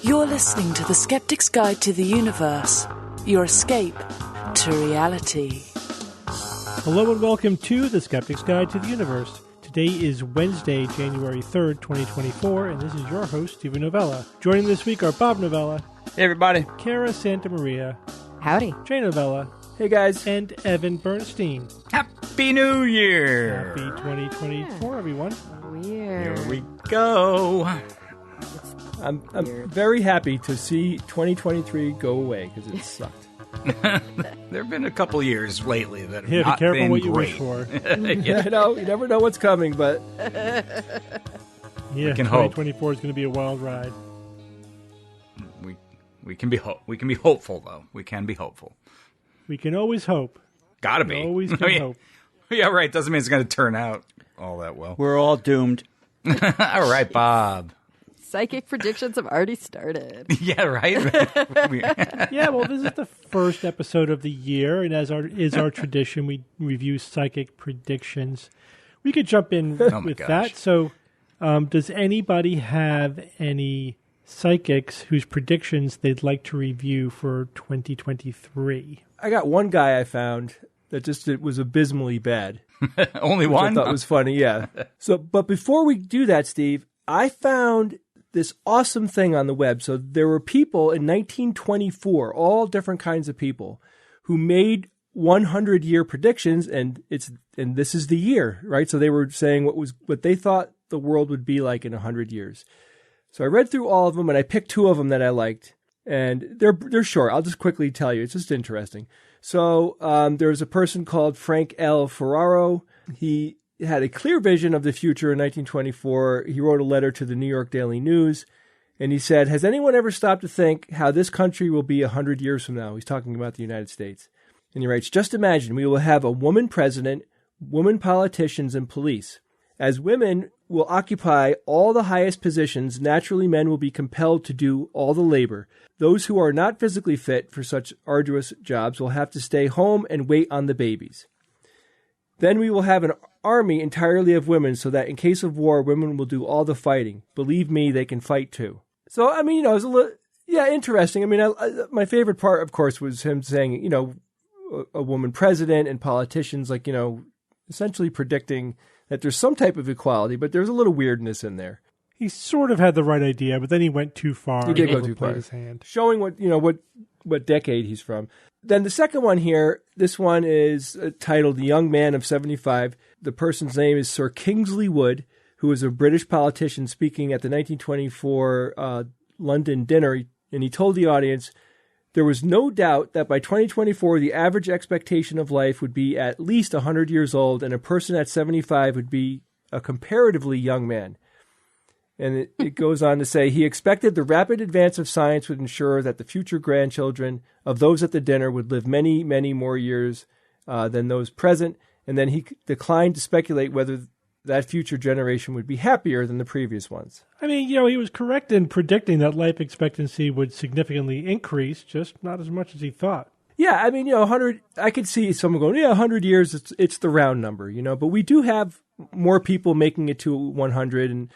You're listening to the Skeptics Guide to the Universe, your escape to reality. Hello and welcome to the Skeptics Guide to the Universe. Today is Wednesday, January 3rd, 2024, and this is your host, Stephen Novella. Joining this week are Bob Novella. Hey, everybody. Kara Santa Maria. Howdy. Jay Novella. Hey, guys. And Evan Bernstein. Happy New Year! Happy 2024, everyone. Here we go. I'm very happy to see 2023 go away because it sucked. There have been a couple years lately that have Yeah, not be careful been what you great. wish for. Yeah, I know. You never know what's coming, but Yeah, can hope. 2024 is going to be a wild ride. We can be hopeful though. We can be hopeful. We can always hope. Gotta be. Always can hope. Yeah, right. Doesn't mean it's going to turn out all that well. we're all doomed. All right, Bob. Psychic predictions have already started. Yeah, right. Yeah, well, this is the first episode of the year, and as our tradition, we review psychic predictions. We could jump in with that. So, does anybody have any psychics whose predictions they'd like to review for 2023? I got one guy I found that it was abysmally bad. Only one? I thought was funny, yeah. So, but before we do that, Steve, I found this awesome thing on the web. So there were people in 1924, all different kinds of people, who made 100-year predictions, and this is the year, right? So they were saying what they thought the world would be like in 100 years. So I read through all of them, and I picked two of them that I liked, and they're short. I'll just quickly tell you. It's just interesting. So there's a person called Frank L. Ferraro. He had a clear vision of the future in 1924. He wrote a letter to the New York Daily News, and he said, "Has anyone ever stopped to think how this country will be 100 years from now?" He's talking about the United States. And he writes, "Just imagine, we will have a woman president, women politicians, and police. As women will occupy all the highest positions, naturally men will be compelled to do all the labor. Those who are not physically fit for such arduous jobs will have to stay home and wait on the babies. Then we will have an army entirely of women so that in case of war, women will do all the fighting. Believe me, they can fight too." So, I mean, it was a little, interesting. I mean, my favorite part, of course, was him saying, a woman president and politicians, essentially predicting that there's some type of equality, but there's a little weirdness in there. He sort of had the right idea, but then he went too far. He did go too overplayed far. his hand. Showing what decade he's from. Then the second one here, this one is titled "The Young Man of 75. The person's name is Sir Kingsley Wood, who was a British politician speaking at the 1924 London dinner. And he told the audience, "There was no doubt that by 2024, the average expectation of life would be at least 100 years old, and a person at 75 would be a comparatively young man." And it goes on to say, he expected the rapid advance of science would ensure that the future grandchildren of those at the dinner would live many, many more years than those present. And then he declined to speculate whether that future generation would be happier than the previous ones. I mean, he was correct in predicting that life expectancy would significantly increase, just not as much as he thought. Yeah, I mean, 100, I could see someone going, 100 years, it's the round number, but we do have more people making it to 100 and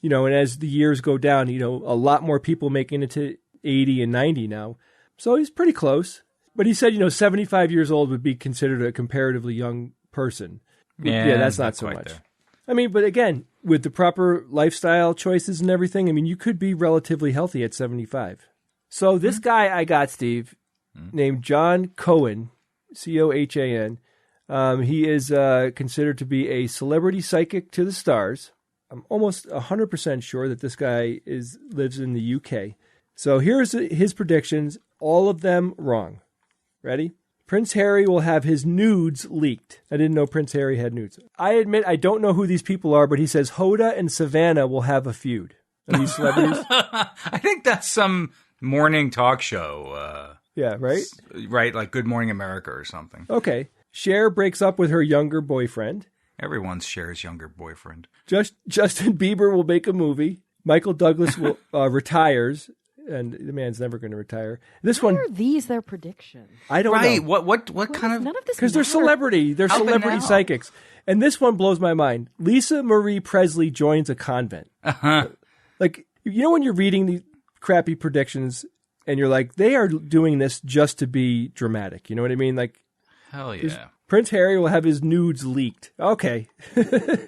as the years go down, a lot more people making it to 80 and 90 now. So he's pretty close. But he said, 75 years old would be considered a comparatively young person. Yeah, that's not so much. There. I mean, but again, with the proper lifestyle choices and everything, I mean, you could be relatively healthy at 75. So this guy I got, Steve, named John Cohen, Cohan, he is considered to be a celebrity psychic to the stars. I'm almost 100% sure that this guy lives in the UK. So here's his predictions, all of them wrong. Ready? Prince Harry will have his nudes leaked. I didn't know Prince Harry had nudes. I admit I don't know who these people are, but he says Hoda and Savannah will have a feud. Are these celebrities? I think that's some morning talk show. Yeah, right? Right, like Good Morning America or something. Okay. Cher breaks up with her younger boyfriend. Everyone's Cher's younger boyfriend. Justin Bieber will make a movie. Michael Douglas will retires, and the man's never going to retire. Why are these their predictions? I don't know. Right? What kind of? None of this. Because they're celebrity. They're celebrity psychics. And this one blows my mind. Lisa Marie Presley joins a convent. Uh-huh. Like, when you're reading crappy predictions, and you're like, they are doing this just to be dramatic. You know what I mean? Like, hell yeah. Prince Harry will have his nudes leaked. Okay,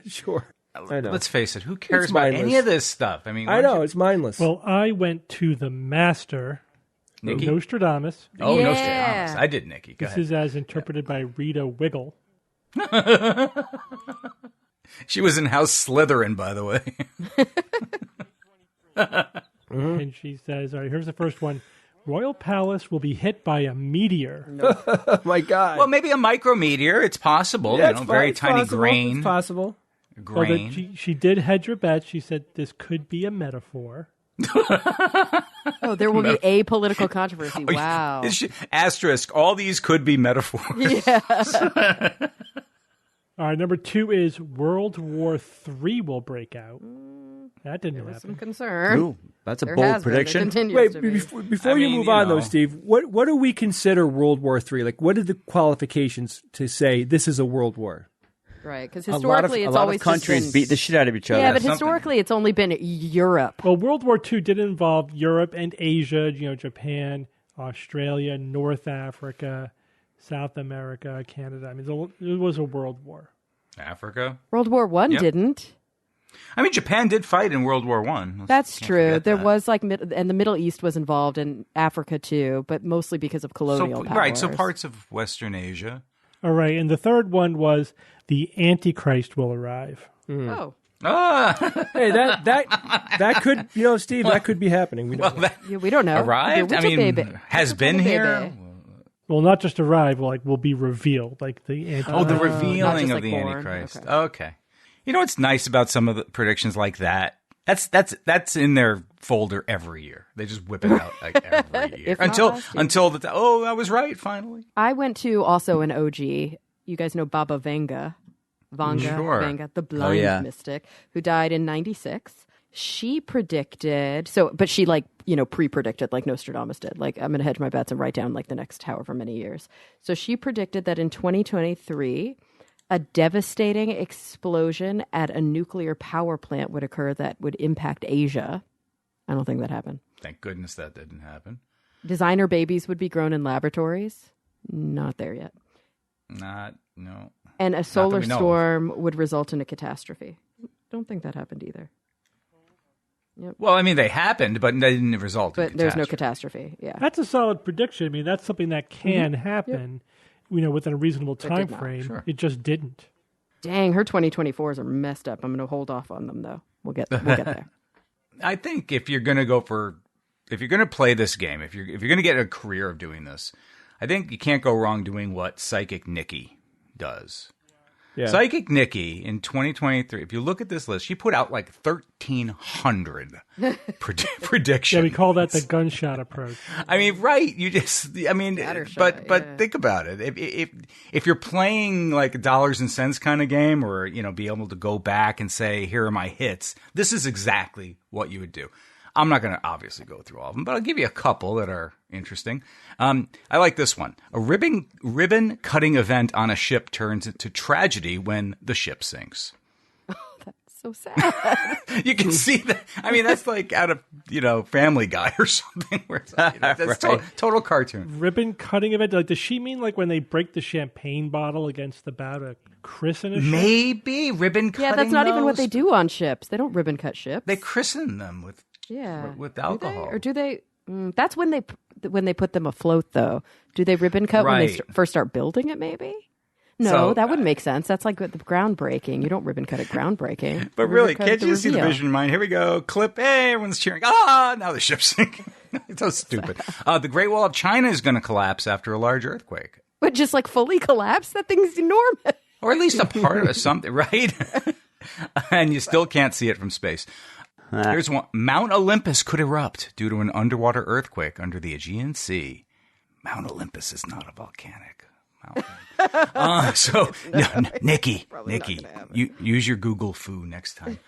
sure. I know. Let's face it. Who cares about any of this stuff? I mean, I know it's mindless. Well, I went to the master, Nikki? Nostradamus. Oh, Yeah. Nostradamus. I did, Nikki. Go This ahead. is as interpreted by Rita Wiggle. She was in House Slytherin, by the way. And she says, all right, here's the first one. Royal Palace will be hit by a meteor. Oh my God. Well, maybe a micrometeor. It's possible. Yeah, You know, very it's tiny possible. grain. It's possible. Well, Grain. she did hedge her bet. She said this could be a metaphor. Oh, there will be a political controversy. Wow. Asterisk. All these could be metaphors. All right, number 2 is World War III will break out. That didn't There was some happen. concern. Ooh, that's a There bold has been. There prediction. continues Wait, to be. before I you mean, move you on, though, know. Steve, what do we consider World War III? Like, what are the qualifications to say this is a world war? Right, because A lot of, historically a it's lot always of countries just beat been, the shit out of each other. Yeah, but something. historically it's only been Europe. Well, World War II did involve Europe and Asia, Japan, Australia, North Africa, South America, Canada. I mean, it was a world war. Africa. World War One Yep. didn't. I mean, Japan did fight in World War One. That's true. There was and the Middle East was involved in Africa too, but mostly because of colonial powers. Right, so parts of Western Asia. All right, and the third one was the Antichrist will arrive. Oh, Ah, Hey, that could, Steve, that could be happening. We don't know. yeah, we don't know. arrived. The I Winter mean, baby. has Winter been baby. here. Well, not just arrive, will be revealed, like the Antichrist. Oh, the not revealing just, of like, the born. Antichrist. Okay. Okay. You know what's nice about some of the predictions like that? That's in their folder every year. They just whip it out like every year If not until last year. I was right finally. I went to also an OG. You guys know Baba Vanga, Sure. Vanga, the blind yeah. mystic, who died in '96. She predicted but she pre-predicted like Nostradamus did. Like, I'm going to hedge my bets and write down like the next however many years. So she predicted that in 2023, a devastating explosion at a nuclear power plant would occur that would impact Asia. I don't think that happened. Thank goodness that didn't happen. Designer babies would be grown in laboratories. Not there yet. No. And a solar we know of. storm would result in a catastrophe. Don't think that happened either. Well, I mean, they happened, but they didn't result in But there's no catastrophe. catastrophe. Yeah. That's a solid prediction. I mean, that's something that can happen, within a reasonable It time did not. frame. Sure. It just didn't. Dang, her 2024s are messed up. I'm going to hold off on them though. We'll get there. I think if you're going to play this game, if you're going to get a career of doing this, I think you can't go wrong doing what Psychic Nikki does. Yeah. Psychic Nikki in 2023, if you look at this list, she put out like 1,300 predictions. Yeah, we call that the gunshot approach. I mean, right? Scattershot, but yeah. think about it. If you're playing like a dollars and cents kind of game, or be able to go back and say, here are my hits, this is exactly what you would do. I'm not going to obviously go through all of them, but I'll give you a couple that are interesting. I like this one. A ribbon cutting event on a ship turns into tragedy when the ship sinks. So sad. You can see that. I mean, that's like out of, Family Guy or something. Where it's like, that's Right. total cartoon. Ribbon cutting event. Like, does she mean like when they break the champagne bottle against the bow to christen a ship? Maybe ribbon cutting. Yeah, that's not even what those. they do on ships. They don't ribbon cut ships. They christen them with do alcohol. they? Or do they? That's when they put them afloat, though. Do they ribbon cut when they Right. first start building it? Maybe. No, So, that wouldn't make sense. That's like the groundbreaking. You don't ribbon cut at groundbreaking. But You really, ribbon cut at can't you see the reveal. vision in mind? Here we go. Clip. Hey, everyone's cheering. Ah, now the ship's sinking. It's so stupid. The Great Wall of China is going to collapse after a large earthquake. But just like fully collapse, that thing's enormous. Or at least a part of something, right? And you still can't see it from space. Here's one. Mount Olympus could erupt due to an underwater earthquake under the Aegean Sea. Mount Olympus is not a volcanic mountain. Nikki, you use your Google foo next time.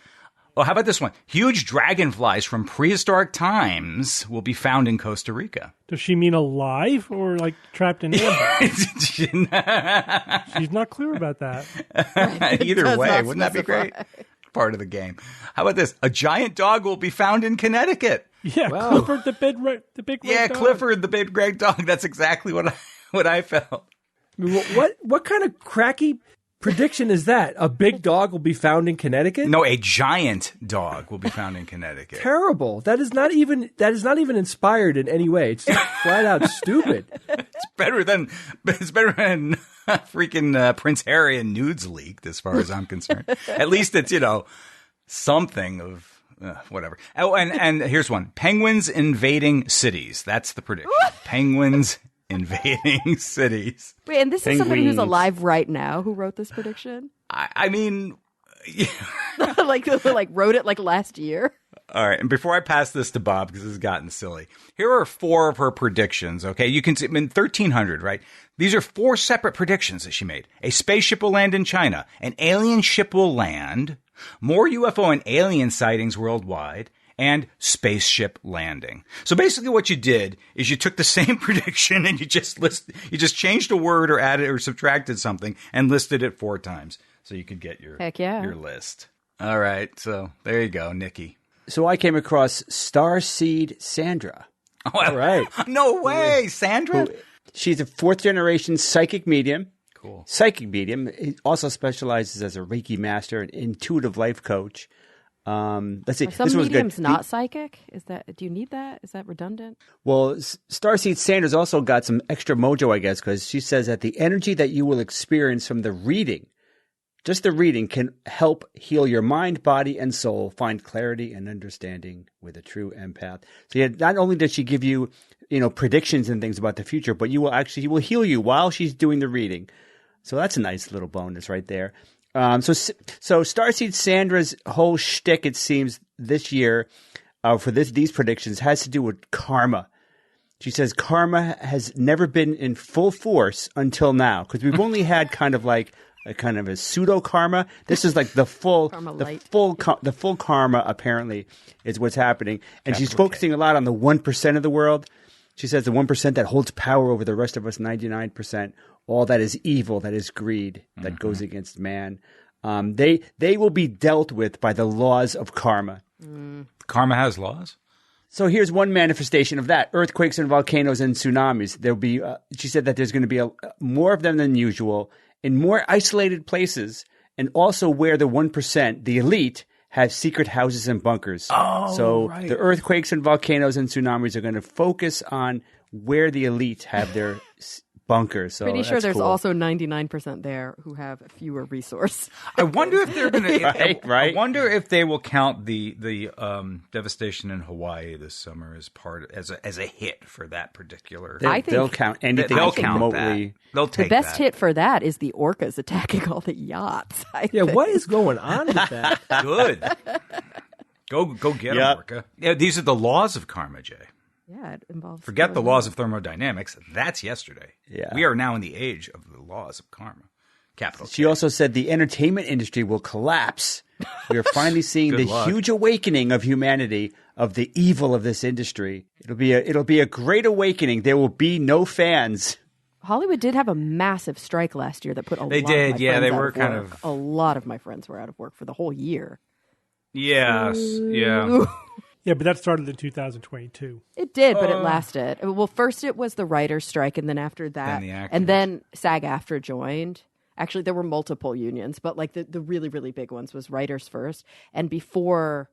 Oh, how about this one? Huge dragonflies from prehistoric times will be found in Costa Rica. Does she mean alive or like trapped in amber? She's not clear about that. Either does way, not wouldn't that be specify. great? Part of the game. How about this? A giant dog will be found in Connecticut. Yeah, Wow. Clifford the big red Yeah, dog. Clifford the big red dog. That's exactly what I felt. I mean, what kind of cracky prediction is that? A big dog will be found in Connecticut? No, a giant dog will be found in Connecticut. Terrible. That is not even inspired in any way. It's just flat out stupid. It's better than freaking Prince Harry and nudes leaked, as far as I'm concerned. At least it's something of whatever. Oh, and here's one: penguins invading cities. That's the prediction. Penguins invading cities. Wait, and this is somebody who's alive right now who wrote this prediction? I mean, yeah. like wrote it like last year? All right, and before I pass this to Bob, because this has gotten silly, here are 4 of her predictions, okay? You can see, 1,300, right? These are 4 separate predictions that she made. A spaceship will land in China. An alien ship will land. More UFO and alien sightings worldwide. And spaceship landing. So basically what you did is you took the same prediction and you just changed a word or added or subtracted something and listed it 4 times. So you could get your list. All right, so there you go, Nikki. So I came across Starseed Sandra. Oh, all right. No way, Sandra? She's a 4th-generation psychic medium. Cool. Psychic medium. He also specializes as a Reiki master and intuitive life coach. Let's see. Are some mediums not psychic? Do you need that? Is that redundant? Well, Starseed Sandra's also got some extra mojo, I guess, because she says that the energy that you will experience from the reading, just the reading, can help heal your mind, body, and soul, find clarity and understanding with a true empath. So not only does she give you, predictions and things about the future, but she will heal you while she's doing the reading. So that's a nice little bonus right there. So Starseed Sandra's whole shtick, it seems, this year for these predictions has to do with karma. She says karma has never been in full force until now, because we've only had kind of a pseudo karma. This is like the full karma. Apparently, is what's happening, and she's focusing a lot on the 1% of the world. She says the 1% that holds power over the rest of us, 99%. All that is evil, that is greed, that goes against man. They will be dealt with by the laws of karma. Karma has laws? So here's one manifestation of that: earthquakes and volcanoes and tsunamis. There'll be. She said that there's going to be more of them than usual in more isolated places, and also where the 1%, the elite, have secret houses and bunkers. Oh, so right. The earthquakes and volcanoes and tsunamis are going to focus on where the elite have their bunkers. So pretty sure there's cool. also 99% there who have fewer resources. I wonder if they're going to. Right. I wonder if they will count the devastation in Hawaii this summer as a hit for that particular. They'll count anything. They'll count remotely. that. They'll take the best that. hit for that is the orcas attacking all the yachts. I Yeah, think. what is going on with that? Good. Go get them, Orca. Yeah, these are the laws of karma, Jay. Yeah, it involves. Forget the laws of thermodynamics. That's yesterday. Yeah. We are now in the age of the laws of karma. Capital. She also said the entertainment industry will collapse. We are finally seeing the huge awakening of humanity, of the evil of this industry. It'll be a great awakening. There will be no fans. Hollywood did have a massive strike last year that put a lot of my friends they out were of kind work. of. A lot of my friends were out of work for the whole year. Yes. Yeah. Yeah, but that started in 2022. It did, but it lasted. Well, first it was the writers' strike, and then after that, and then SAG-AFTRA joined. Actually, there were multiple unions, but like the really, really big ones was writers first. And before,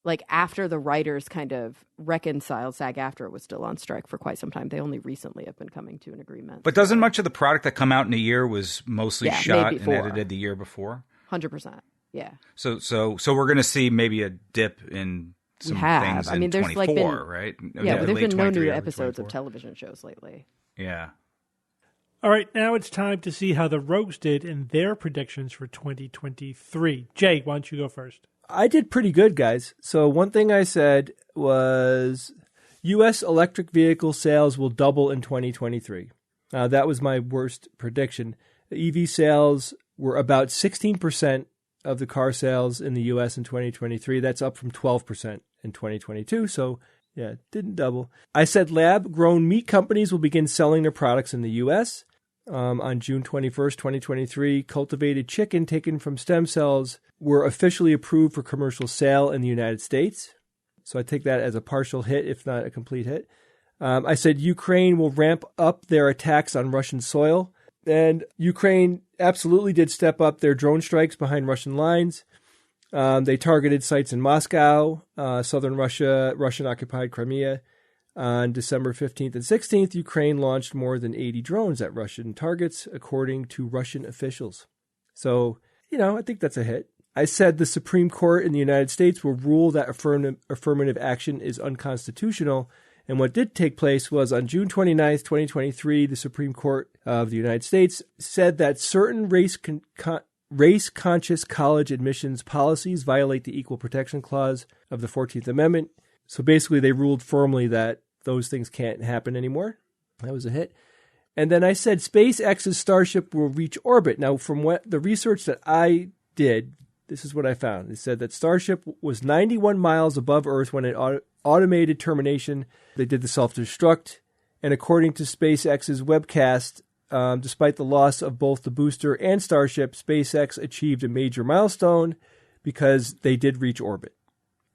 like after the writers kind of reconciled, SAG-AFTRA was still on strike for quite some time. They only recently have been coming to an agreement. But doesn't much of the product that come out in a year was mostly shot and edited the year before? 100%. Yeah. So we're going to see maybe a dip in some things in there's 24, like been, right? Yeah, but there's been no new 23, episodes 24. of television shows lately. Yeah. All right, now it's time to see how the Rogues did in their predictions for 2023. Jay, why don't you go first? I did pretty good, guys. So one thing I said was U.S. electric vehicle sales will double in 2023. That was my worst prediction. EV sales were about 16% of the car sales in the U.S. in 2023. That's up from 12% in 2022. So, yeah, it didn't double. I said lab-grown meat companies will begin selling their products in the U.S. On June 21st, 2023. Cultivated chicken taken from stem cells were officially approved for commercial sale in the United States. So I take that as a partial hit, if not a complete hit. I said Ukraine will ramp up their attacks on Russian soil. And Ukraine absolutely did step up their drone strikes behind Russian lines. They targeted sites in Moscow, southern Russia, Russian-occupied Crimea. On December 15th and 16th, Ukraine launched more than 80 drones at Russian targets, according to Russian officials. So, I think that's a hit. I said the Supreme Court in the United States will rule that affirmative action is unconstitutional. And what did take place was on June 29th, 2023, the Supreme Court of the United States said that certain race-conscious college admissions policies violate the Equal Protection Clause of the 14th Amendment. So basically, they ruled firmly that those things can't happen anymore. That was a hit. And then I said SpaceX's Starship will reach orbit. Now, from what the research that I did, this is what I found. It said that Starship was 91 miles above Earth when it automated termination. They did the self-destruct. And according to SpaceX's webcast, despite the loss of both the booster and Starship, SpaceX achieved a major milestone because they did reach orbit.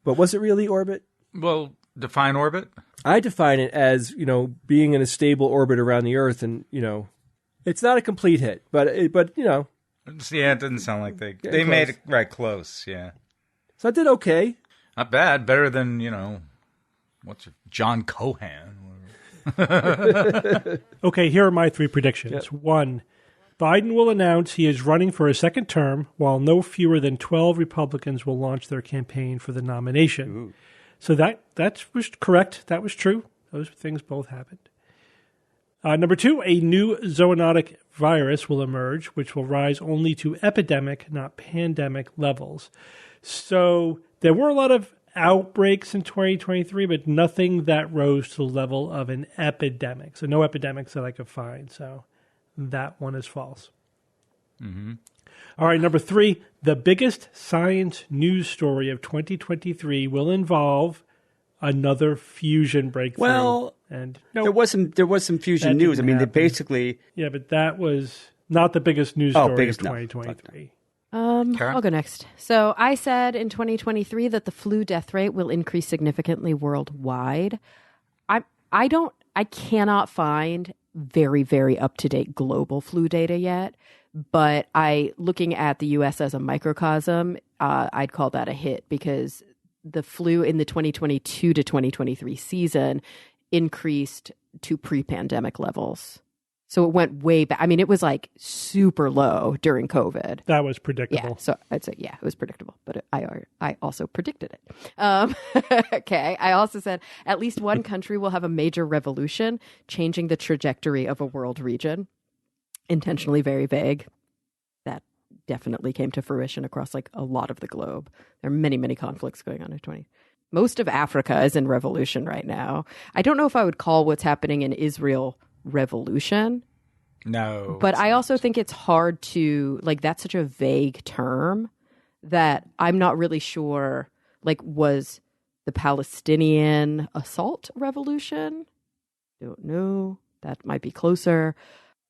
But was it really orbit? Well, define orbit. I define it as, being in a stable orbit around the Earth, and, it's not a complete hit, but Yeah, it didn't sound like they made it right close, yeah. So I did okay. Not bad. Better than, John Cohan. Okay, here are my 3 predictions. Yep. 1, Biden will announce he is running for a second term, while no fewer than 12 Republicans will launch their campaign for the nomination. Ooh. So that was correct. That was true. Those things both happened. Number 2, a new zoonotic virus will emerge, which will rise only to epidemic, not pandemic levels. So there were a lot of outbreaks in 2023, but nothing that rose to the level of an epidemic. So no epidemics that I could find. So that one is false. Mm-hmm. All right, number 3, the biggest science news story of 2023 will involve another fusion breakthrough. Well, and there was some fusion news. I mean, they basically... Yeah, but that was not the biggest news story of 2023. I'll go next. So I said in 2023 that the flu death rate will increase significantly worldwide. I cannot find very, very up-to-date global flu data yet, but looking at the U.S. as a microcosm, I'd call that a hit because the flu in the 2022 to 2023 season increased to pre-pandemic levels. So it went way back. I mean, it was like super low during COVID. That was predictable. Yeah, so I'd say, it was predictable, but I also predicted it. Okay, I also said at least one country will have a major revolution, changing the trajectory of a world region. Intentionally very vague. That definitely came to fruition across like a lot of the globe. There are many, many conflicts going on in 2020. Most of Africa is in revolution right now. I don't know if I would call what's happening in Israel revolution. No. But I also think it's hard to, that's such a vague term that I'm not really sure, was the Palestinian assault revolution? Don't know. That might be closer.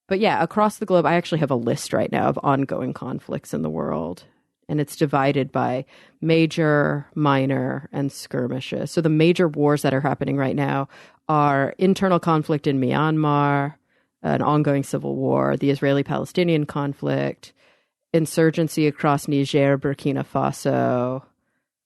But yeah, across the globe, I actually have a list right now of ongoing conflicts in the world. And it's divided by major, minor, and skirmishes. So the major wars that are happening right now are internal conflict in Myanmar, an ongoing civil war, the Israeli-Palestinian conflict, insurgency across Niger, Burkina Faso,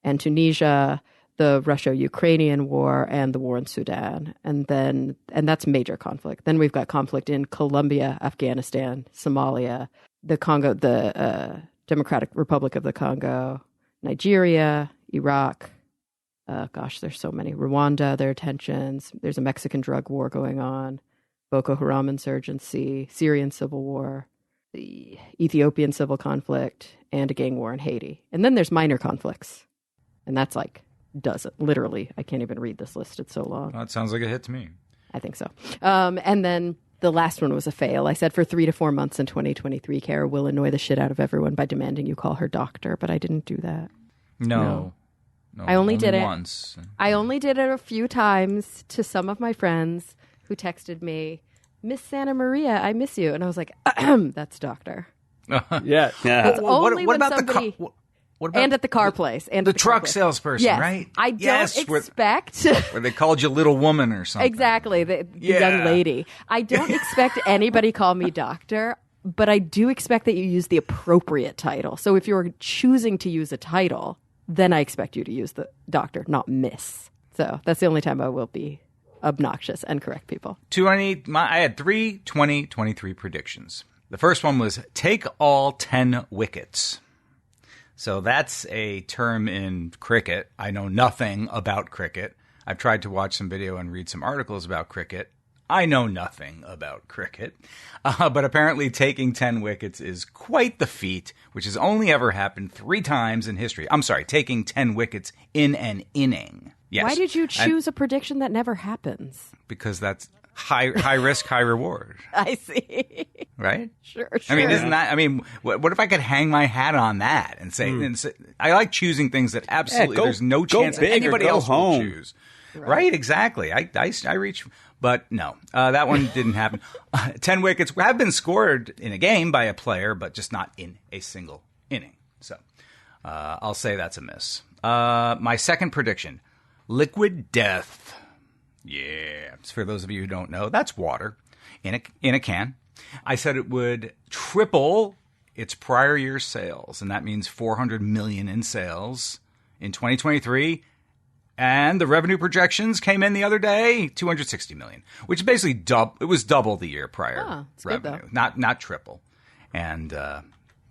and Tunisia, the Russia-Ukrainian war, and the war in Sudan. And that's major conflict. Then we've got conflict in Colombia, Afghanistan, Somalia, the Congo, the Democratic Republic of the Congo, Nigeria, Iraq. There's so many. Rwanda, there are tensions. There's a Mexican drug war going on, Boko Haram insurgency, Syrian civil war, the Ethiopian civil conflict, and a gang war in Haiti. And then there's minor conflicts. And that's literally, I can't even read this list. It's so long. Well, that sounds like a hit to me. I think so. And then the last one was a fail. I said for 3 to 4 months in 2023, Kara will annoy the shit out of everyone by demanding you call her doctor, but I didn't do that. No, I only did it once. I only did it a few times to some of my friends who texted me, Miss Santa Maria, I miss you. And I was like, that's doctor. Yeah. It's only what when about somebody... what What about and at the car place. And the at the car truck place. salesperson, Yes. right? I don't expect... Where they called you little woman or something. Exactly, the young lady. I don't expect anybody call me doctor, but I do expect that you use the appropriate title. So if you're choosing to use a title, then I expect you to use the doctor, not miss. So that's the only time I will be obnoxious and correct people. I had 3 2023 predictions. The first one was take all 10 wickets. So that's a term in cricket. I know nothing about cricket. I've tried to watch some video and read some articles about cricket. I know nothing about cricket. But apparently taking 10 wickets is quite the feat, which has only ever happened 3 times in history. I'm sorry, taking 10 wickets in an inning. Yes. Why did you choose a prediction that never happens? Because that's high risk, high reward. I see. Right? Sure. I mean, isn't that? I mean, what if I could hang my hat on that and say, I like choosing things that absolutely there's no chance that anybody else will choose. Right? Exactly. I reach, but no, that one didn't happen. 10 wickets have been scored in a game by a player, but just not in a single inning. So I'll say that's a miss. My second prediction: liquid death. Yeah. For those of you who don't know, that's water in a can. I said it would triple its prior year's sales, and that means 400 million in sales in 2023. And the revenue projections came in the other day, 260 million, which is basically it was double the year prior revenue, good, not triple. And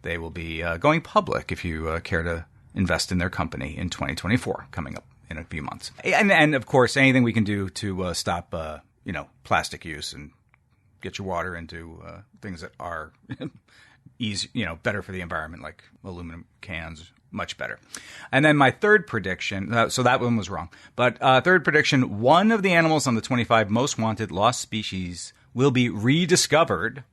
they will be going public if you care to invest in their company in 2024, coming up in a few months. And of course, anything we can do to stop plastic use and get your water into things that are easy, better for the environment, like aluminum cans. Much better. And then my third prediction, so that one was wrong. But third prediction, one of the animals on the 25 most wanted lost species will be rediscovered.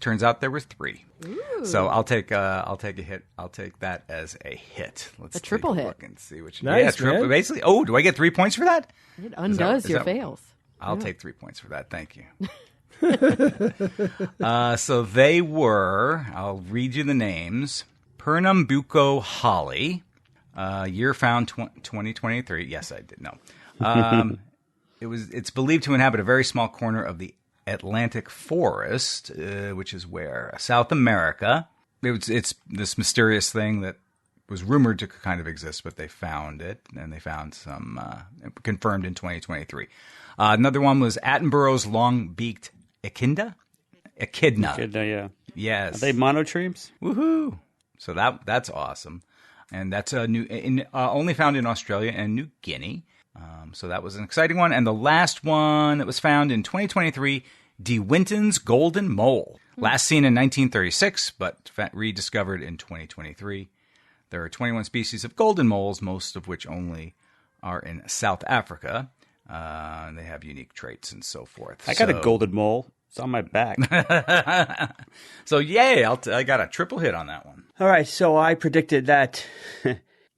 Turns out there were 3. Ooh. So I'll take a hit. I'll take that as a hit. Let's a triple hit. Look and see which. Nice, yeah, triple. Basically. Oh, do I get 3 points for that? It undoes your fails. I'll take 3 points for that. Thank you. So they were. I'll read you the names. Pernambuco holly, year found 2023. Yes, I did. No, it's believed to inhabit a very small corner of the Atlantic forest, which is where South America. It's this mysterious thing that was rumored to kind of exist, but they found it, and they found some confirmed in 2023. Another one was Attenborough's long-beaked echidna. Echidna, yeah. Yes. Are they monotremes? Woohoo! So that's awesome, and that's only found in Australia and New Guinea. So that was an exciting one. And the last one that was found in 2023, De Winton's golden mole, last seen in 1936, but rediscovered in 2023. There are 21 species of golden moles, most of which only are in South Africa. And they have unique traits and so forth. I got a golden mole. It's on my back. So yay! I got a triple hit on that one. All right, so I predicted that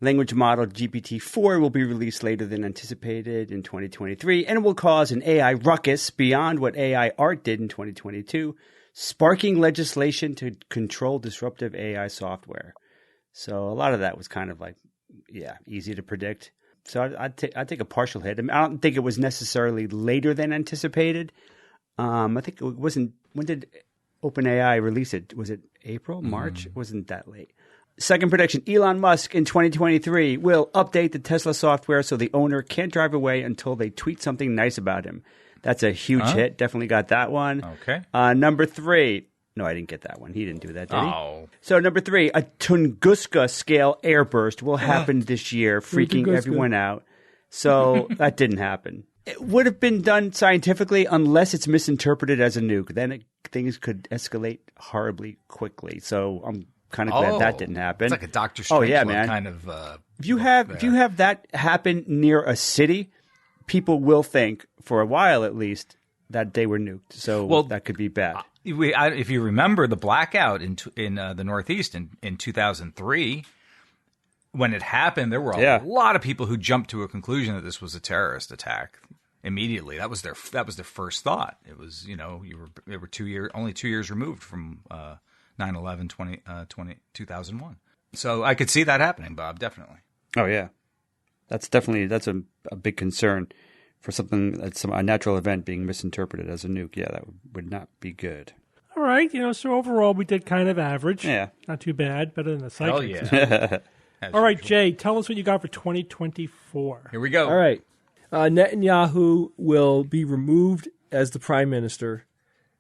language model GPT-4 will be released later than anticipated in 2023 and will cause an AI ruckus beyond what AI art did in 2022, sparking legislation to control disruptive AI software. So a lot of that was kind of like, easy to predict. So I'd take a partial hit. I mean, I don't think it was necessarily later than anticipated. I think it wasn't. When did OpenAI release it? Was it April, March? It wasn't that late. Second prediction, Elon Musk in 2023 will update the Tesla software so the owner can't drive away until they tweet something nice about him. That's a huge hit. Definitely got that one. Okay. Number 3. No, I didn't get that one. He didn't do that, did he? Oh. So number 3, a Tunguska scale airburst will happen this year, freaking everyone out. So that didn't happen. It would have been done scientifically unless it's misinterpreted as a nuke. Then things could escalate horribly quickly. So I'm kind of glad that didn't happen. It's like a Dr. Strangelove kind of. If you have that happen near a city, people will think, for a while at least, that they were nuked. So that could be bad. If you remember the blackout in the Northeast in 2003. When it happened, there were a lot of people who jumped to a conclusion that this was a terrorist attack immediately. That was their first thought. It was, they were only 2 years removed from 9/11 2001. So I could see that happening, Bob, definitely. Oh, yeah. That's a big concern for something that's a natural event being misinterpreted as a nuke. Yeah, that would not be good. All right, so overall we did kind of average. Yeah. Not too bad, better than the Psychics. Hell yeah. All right, Jay, tell us what you got for 2024. Here we go. All right. Netanyahu will be removed as the prime minister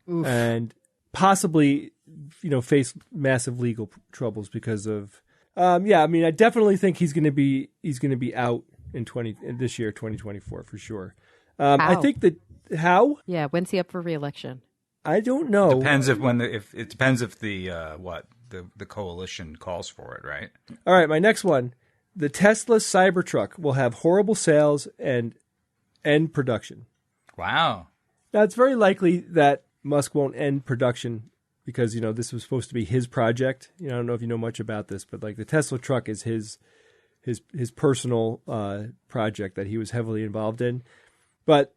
and possibly, face massive legal troubles because of. I definitely think he's going to be out in this year, 2024 for sure. I think that how? Yeah, when's he up for re-election? I don't know. Depends it depends if the coalition calls for it, right? All right, my next one. The Tesla Cybertruck will have horrible sales and end production. Wow. Now, it's very likely that Musk won't end production because, this was supposed to be his project. I don't know if you know much about this, but the Tesla truck is his personal project that he was heavily involved in. But,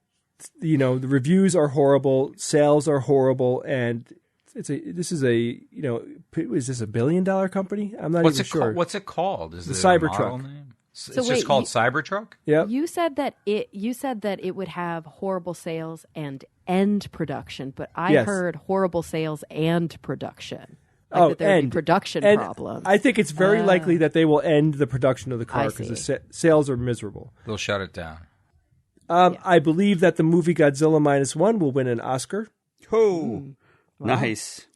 the reviews are horrible, sales are horrible, and is this a $1 billion company? I'm not even sure. What's it called? Is the it a Cybertruck model name? It's just called Cybertruck? Yeah. You said that it would have horrible sales and end production, but I heard horrible sales and production. That there would be production problems. I think it's very likely that they will end the production of the car because the sales are miserable. They'll shut it down. I believe that the movie Godzilla -1 will win an Oscar. Oh, nice.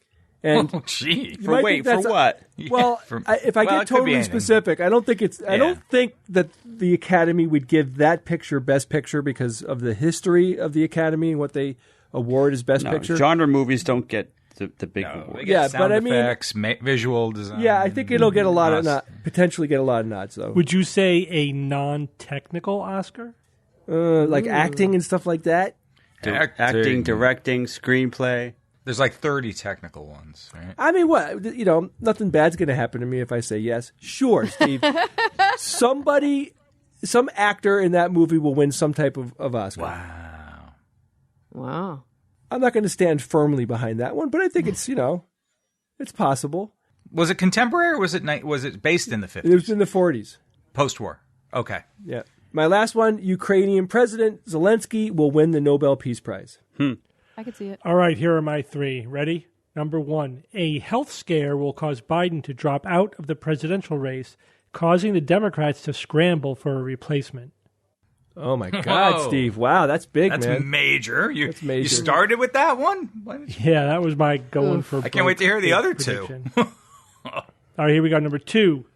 And gee. For what? Well, if I get totally specific, I don't think I don't think that the Academy would give that picture Best Picture because of the history of the Academy and what they award as Best Picture. Genre movies don't get the big award. Yeah, sound effects, visual design. Yeah, I think it'll get potentially get a lot of nods though. Would you say a non-technical Oscar? Like acting and stuff like that? Acting, directing, screenplay. There's 30 technical ones, right? I mean, what? Nothing bad's going to happen to me if I say yes. Sure, Steve. Some actor in that movie will win some type of Oscar. Wow. I'm not going to stand firmly behind that one, but I think it's, it's possible. Was it contemporary or was it based in the 50s? It was in the 40s. Post-war. Okay. Yeah. My last one, Ukrainian President Zelensky will win the Nobel Peace Prize. I could see it. All right, here are my three. Ready? Number 1, a health scare will cause Biden to drop out of the presidential race, causing the Democrats to scramble for a replacement. Oh, my God, Steve. Wow, that's big, man. That's major. That's major. You started with that one? Yeah, that was my going for I can't wait to hear the other prediction. Two. All right, here we go. Number 2.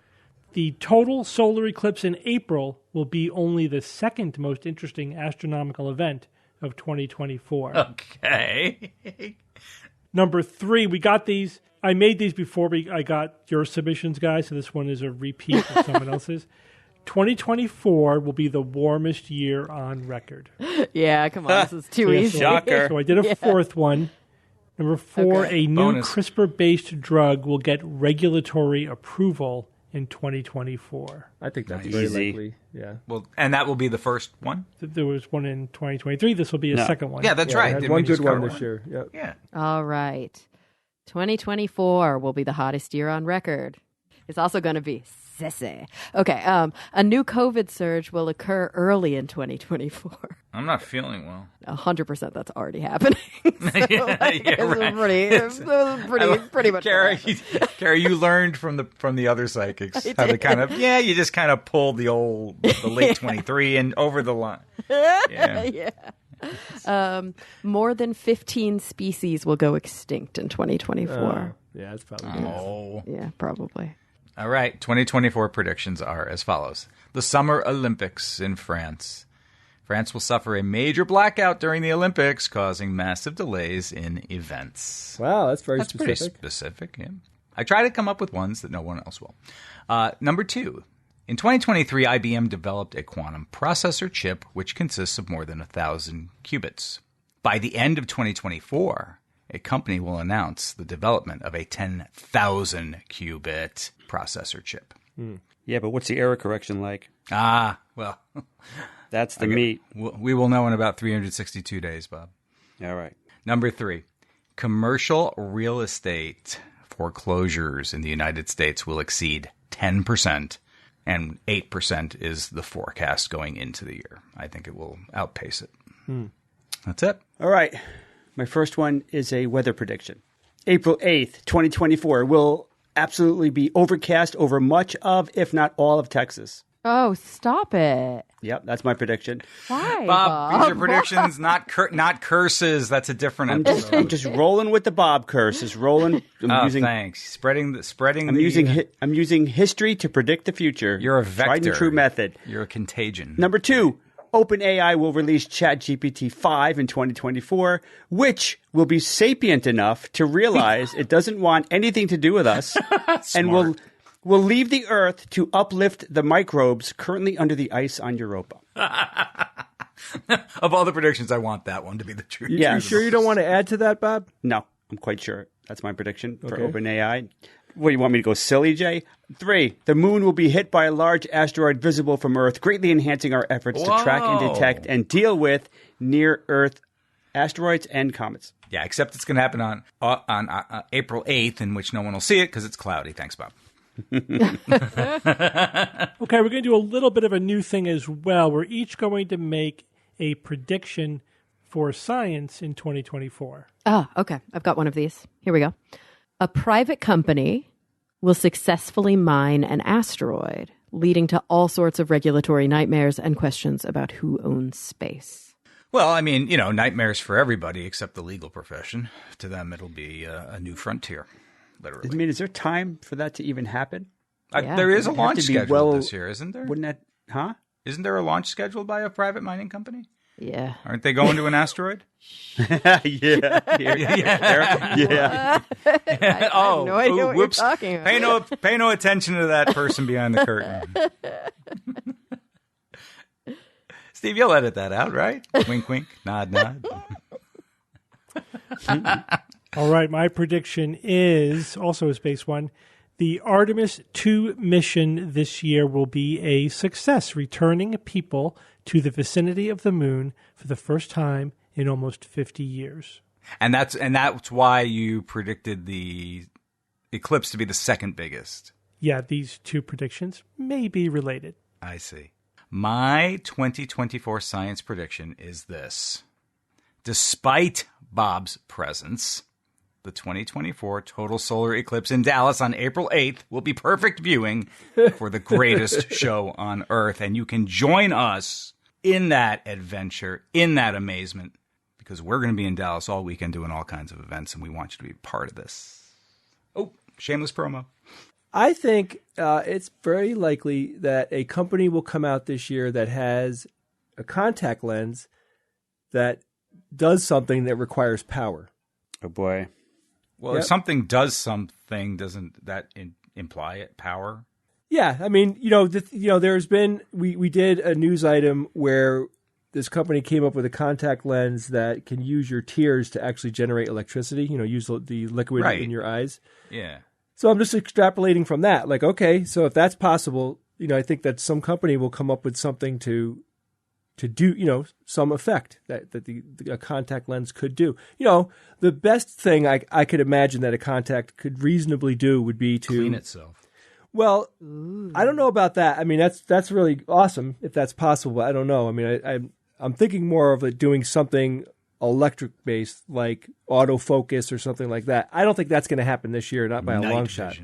The total solar eclipse in April will be only the second most interesting astronomical event of 2024. Okay. Number 3, we got these. I made these before I got your submissions, guys, so this one is a repeat of someone else's. 2024 will be the warmest year on record. Yeah, come on, this is too easy. Shocker. So I did a fourth one. Number 4, a new CRISPR-based drug will get regulatory approval in 2024. I think that's very likely. Yeah. Well, and that will be the first one? There was one in 2023. This will be a second one. Yeah, that's right. I had one good one this year. Yep. Yeah. All right. 2024 will be the hottest year on record. It's also going to be sissy. Okay. A new COVID surge will occur early in 2024. I'm not feeling well. 100% that's already happening. Pretty much. Carrie, you learned from the other psychics how to kind of you just kind of pull the late 23 and over the line. Yeah. More than 15 species will go extinct in 2024. Yeah, that's probably good. Yeah, probably. All right, 2024 predictions are as follows. The Summer Olympics in France. France will suffer a major blackout during the Olympics, causing massive delays in events. Wow, that's specific. Pretty specific, yeah. I try to come up with ones that no one else will. Number 2. In 2023, IBM developed a quantum processor chip which consists of more than 1,000 qubits. By the end of 2024, a company will announce the development of a 10,000 qubit processor chip. Yeah, but what's the error correction like? Well... That's the meat. We will know in about 362 days, Bob. All right. Number 3, commercial real estate foreclosures in the United States will exceed 10%, and 8% is the forecast going into the year. I think it will outpace it. That's it. All right. My first one is a weather prediction. April 8th, 2024 will absolutely be overcast over much of, if not all of Texas. Oh, stop it. Yep, that's my prediction. Why, Bob, these are predictions, not curses. That's a different episode. I'm just rolling with the Bob curses. Rolling. Thanks. Spreading. I'm using history to predict the future. You're a vector. Tried and true method. You're a contagion. Number 2, OpenAI will release ChatGPT 5 in 2024, which will be sapient enough to realize it doesn't want anything to do with us and will leave the Earth to uplift the microbes currently under the ice on Europa. Of all the predictions, I want that one to be the truth. Yeah, you sure you don't want to add to that, Bob? No, I'm quite sure. That's my prediction for OpenAI. What, you want me to go silly, Jay? 3, the moon will be hit by a large asteroid visible from Earth, greatly enhancing our efforts to track and detect and deal with near-Earth asteroids and comets. Yeah, except it's going to happen on April 8th, in which no one will see it because it's cloudy. Thanks, Bob. Okay, we're going to do a little bit of a new thing as well. We're each going to make a prediction for science in 2024. Oh, okay. I've got one of these. Here we go. A private company will successfully mine an asteroid, leading to all sorts of regulatory nightmares and questions about who owns space. Well, I mean, nightmares for everybody except the legal profession. To them, it'll be a new frontier, literally. I mean, is there time for that to even happen? Yeah. There is a launch scheduled this year, isn't there? Wouldn't that, huh? Isn't there a launch scheduled by a private mining company? Yeah. Aren't they going to an asteroid? Yeah. I have no idea what whoops. you're talking about. Pay no attention to that person behind the curtain. Steve, you'll edit that out, right? Wink, wink, nod, nod. All right, my prediction is also a space one. The Artemis 2 mission this year will be a success, returning people to the vicinity of the moon for the first time in almost 50 years. And that's why you predicted the eclipse to be the second biggest. Yeah, these two predictions may be related. I see. My 2024 science prediction is this. Despite Bob's presence, the 2024 total solar eclipse in Dallas on April 8th will be perfect viewing for the greatest show on Earth. And you can join us in that adventure, in that amazement, because we're going to be in Dallas all weekend doing all kinds of events, and we want you to be part of this. Oh, shameless promo. I think it's very likely that a company will come out this year that has a contact lens that does something that requires power. Oh, boy. Well, if something does something, doesn't that imply it power? Yeah, I mean, there's been we did a news item where this company came up with a contact lens that can use your tears to actually generate electricity. Use the liquid in your eyes. Yeah. So I'm just extrapolating from that. Like, okay, so if that's possible, I think that some company will come up with something to do, some effect that the contact lens could do. The best thing I could imagine that a contact could reasonably do would be to clean itself. Well, I don't know about that. I mean, that's really awesome if that's possible. I don't know. I mean, I'm thinking more of it doing something electric based, like autofocus or something like that. I don't think that's going to happen this year, not by a long shot.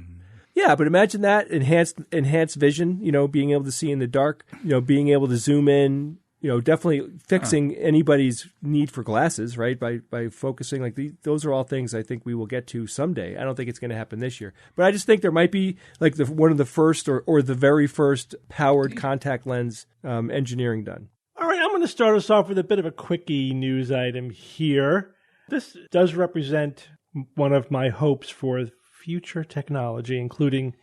Yeah, but imagine that enhanced vision. Being able to see in the dark. Being able to zoom in. Definitely fixing anybody's need for glasses, right? By focusing like those are all things I think we will get to someday. I don't think it's going to happen this year, but I just think there might be like one of the first or the very first powered contact lens engineering done. All right, I'm going to start us off with a bit of a quickie news item here. This does represent one of my hopes for future technology, including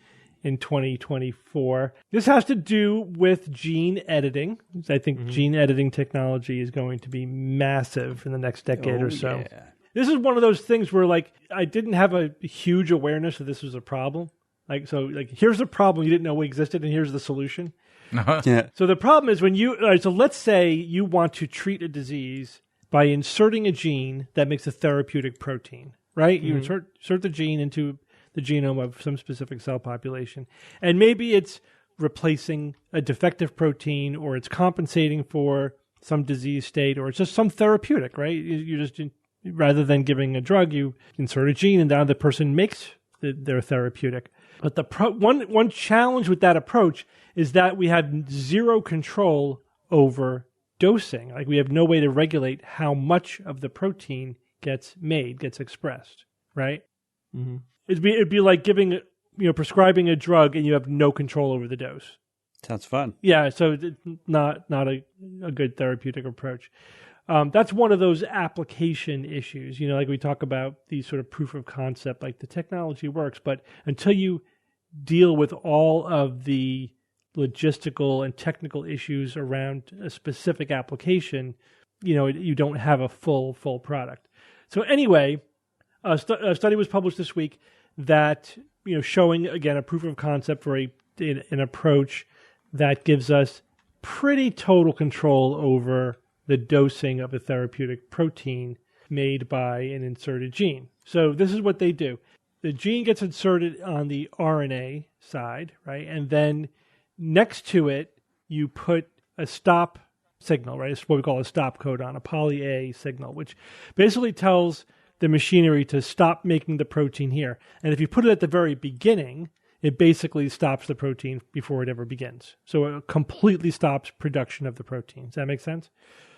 in 2024. This has to do with gene editing. I think gene editing technology is going to be massive in the next decade or so. Yeah. This is one of those things where I didn't have a huge awareness that this was a problem. Here's the problem you didn't know existed, and here's the solution. Yeah. So the problem is so let's say you want to treat a disease by inserting a gene that makes a therapeutic protein, right? You insert the gene into the genome of some specific cell population. And maybe it's replacing a defective protein, or it's compensating for some disease state, or it's just some therapeutic, right? You just, rather than giving a drug, you insert a gene and now the person makes their therapeutic. But the one challenge with that approach is that we have zero control over dosing. Like, we have no way to regulate how much of the protein gets expressed, right? Mm-hmm. It'd be like prescribing a drug and you have no control over the dose. Sounds fun. Yeah, so it's not a good therapeutic approach. That's one of those application issues. Like we talk about these sort of proof of concept, like the technology works, but until you deal with all of the logistical and technical issues around a specific application, you don't have a full product. So anyway, a study was published this week that, showing, again, a proof of concept for an approach that gives us pretty total control over the dosing of a therapeutic protein made by an inserted gene. So this is what they do. The gene gets inserted on the RNA side, right? And then next to it, you put a stop signal, right? It's what we call a stop codon, a poly A signal, which basically tells the machinery to stop making the protein here. And if you put it at the very beginning, it basically stops the protein before it ever begins. So it completely stops production of the protein. Does that make sense?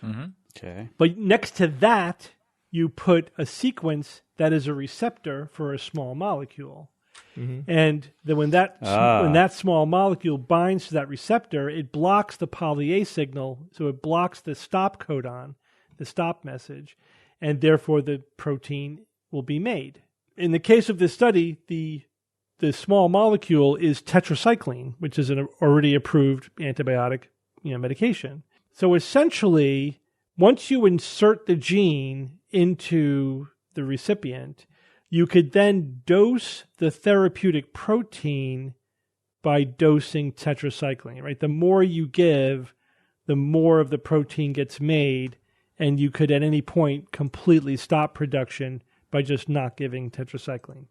Mm-hmm. Okay. But next to that, you put a sequence that is a receptor for a small molecule. Mm-hmm. And then when that small molecule binds to that receptor, it blocks the poly A signal, so it blocks the stop codon, the stop message, and therefore the protein will be made. In the case of this study, the small molecule is tetracycline, which is an already approved antibiotic medication. So essentially, once you insert the gene into the recipient, you could then dose the therapeutic protein by dosing tetracycline, right? The more you give, the more of the protein gets made, and you could at any point completely stop production by just not giving tetracycline.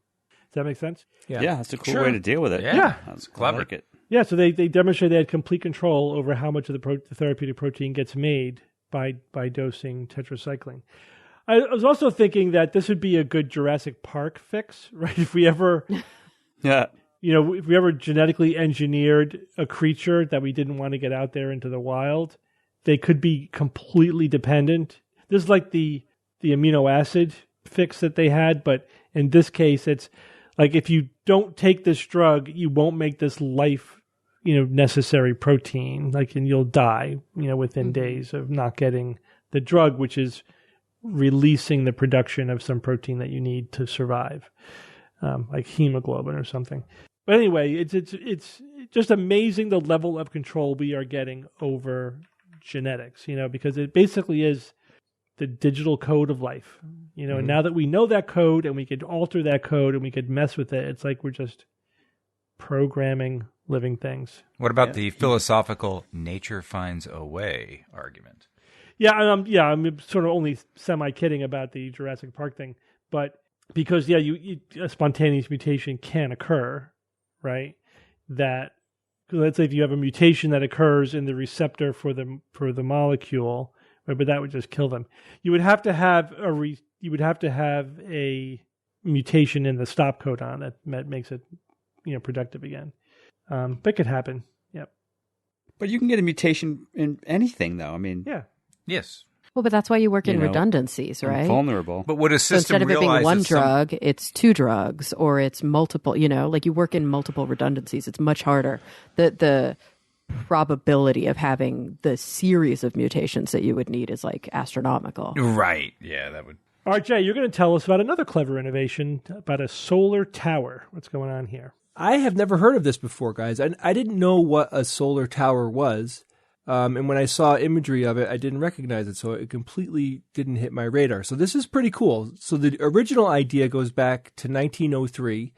Does that make sense? Yeah, that's a cool way to deal with it. Yeah. That's clever. I like it. Yeah, so they demonstrated they had complete control over how much of the therapeutic protein gets made by dosing tetracycline. I was also thinking that this would be a good Jurassic Park fix, right? If we ever, if we ever genetically engineered a creature that we didn't want to get out there into the wild, they could be completely dependent. This is like the amino acid fix that they had, but in this case, it's like, if you don't take this drug, you won't make this life, necessary protein, and you'll die, within days of not getting the drug, which is releasing the production of some protein that you need to survive, like hemoglobin or something. But anyway, it's just amazing the level of control we are getting over genetics, because it basically is the digital code of life, and now that we know that code and we could alter that code and we could mess with it, it's like we're just programming living things. What about the philosophical nature finds a way argument? Yeah, I'm sort of only semi-kidding about the Jurassic Park thing, but because, a spontaneous mutation can occur, right? That, let's say if you have a mutation that occurs in the receptor for the molecule, right, but that would just kill them. You would have to have a mutation in the stop codon that makes it, productive again. But it could happen. Yep. But you can get a mutation in anything, though. I mean, yeah. Yes. Well, but that's why you work in redundancies, right? Vulnerable. But would a system so instead of it being realize one drug, it's two drugs, or it's multiple, like you work in multiple redundancies. It's much harder. The probability of having the series of mutations that you would need is like astronomical. Right. Yeah, that would. All right, Jay, you're going to tell us about another clever innovation about a solar tower. What's going on here? I have never heard of this before, guys. I didn't know what a solar tower was. And when I saw imagery of it, I didn't recognize it, so it completely didn't hit my radar. So this is pretty cool. So the original idea goes back to 1903,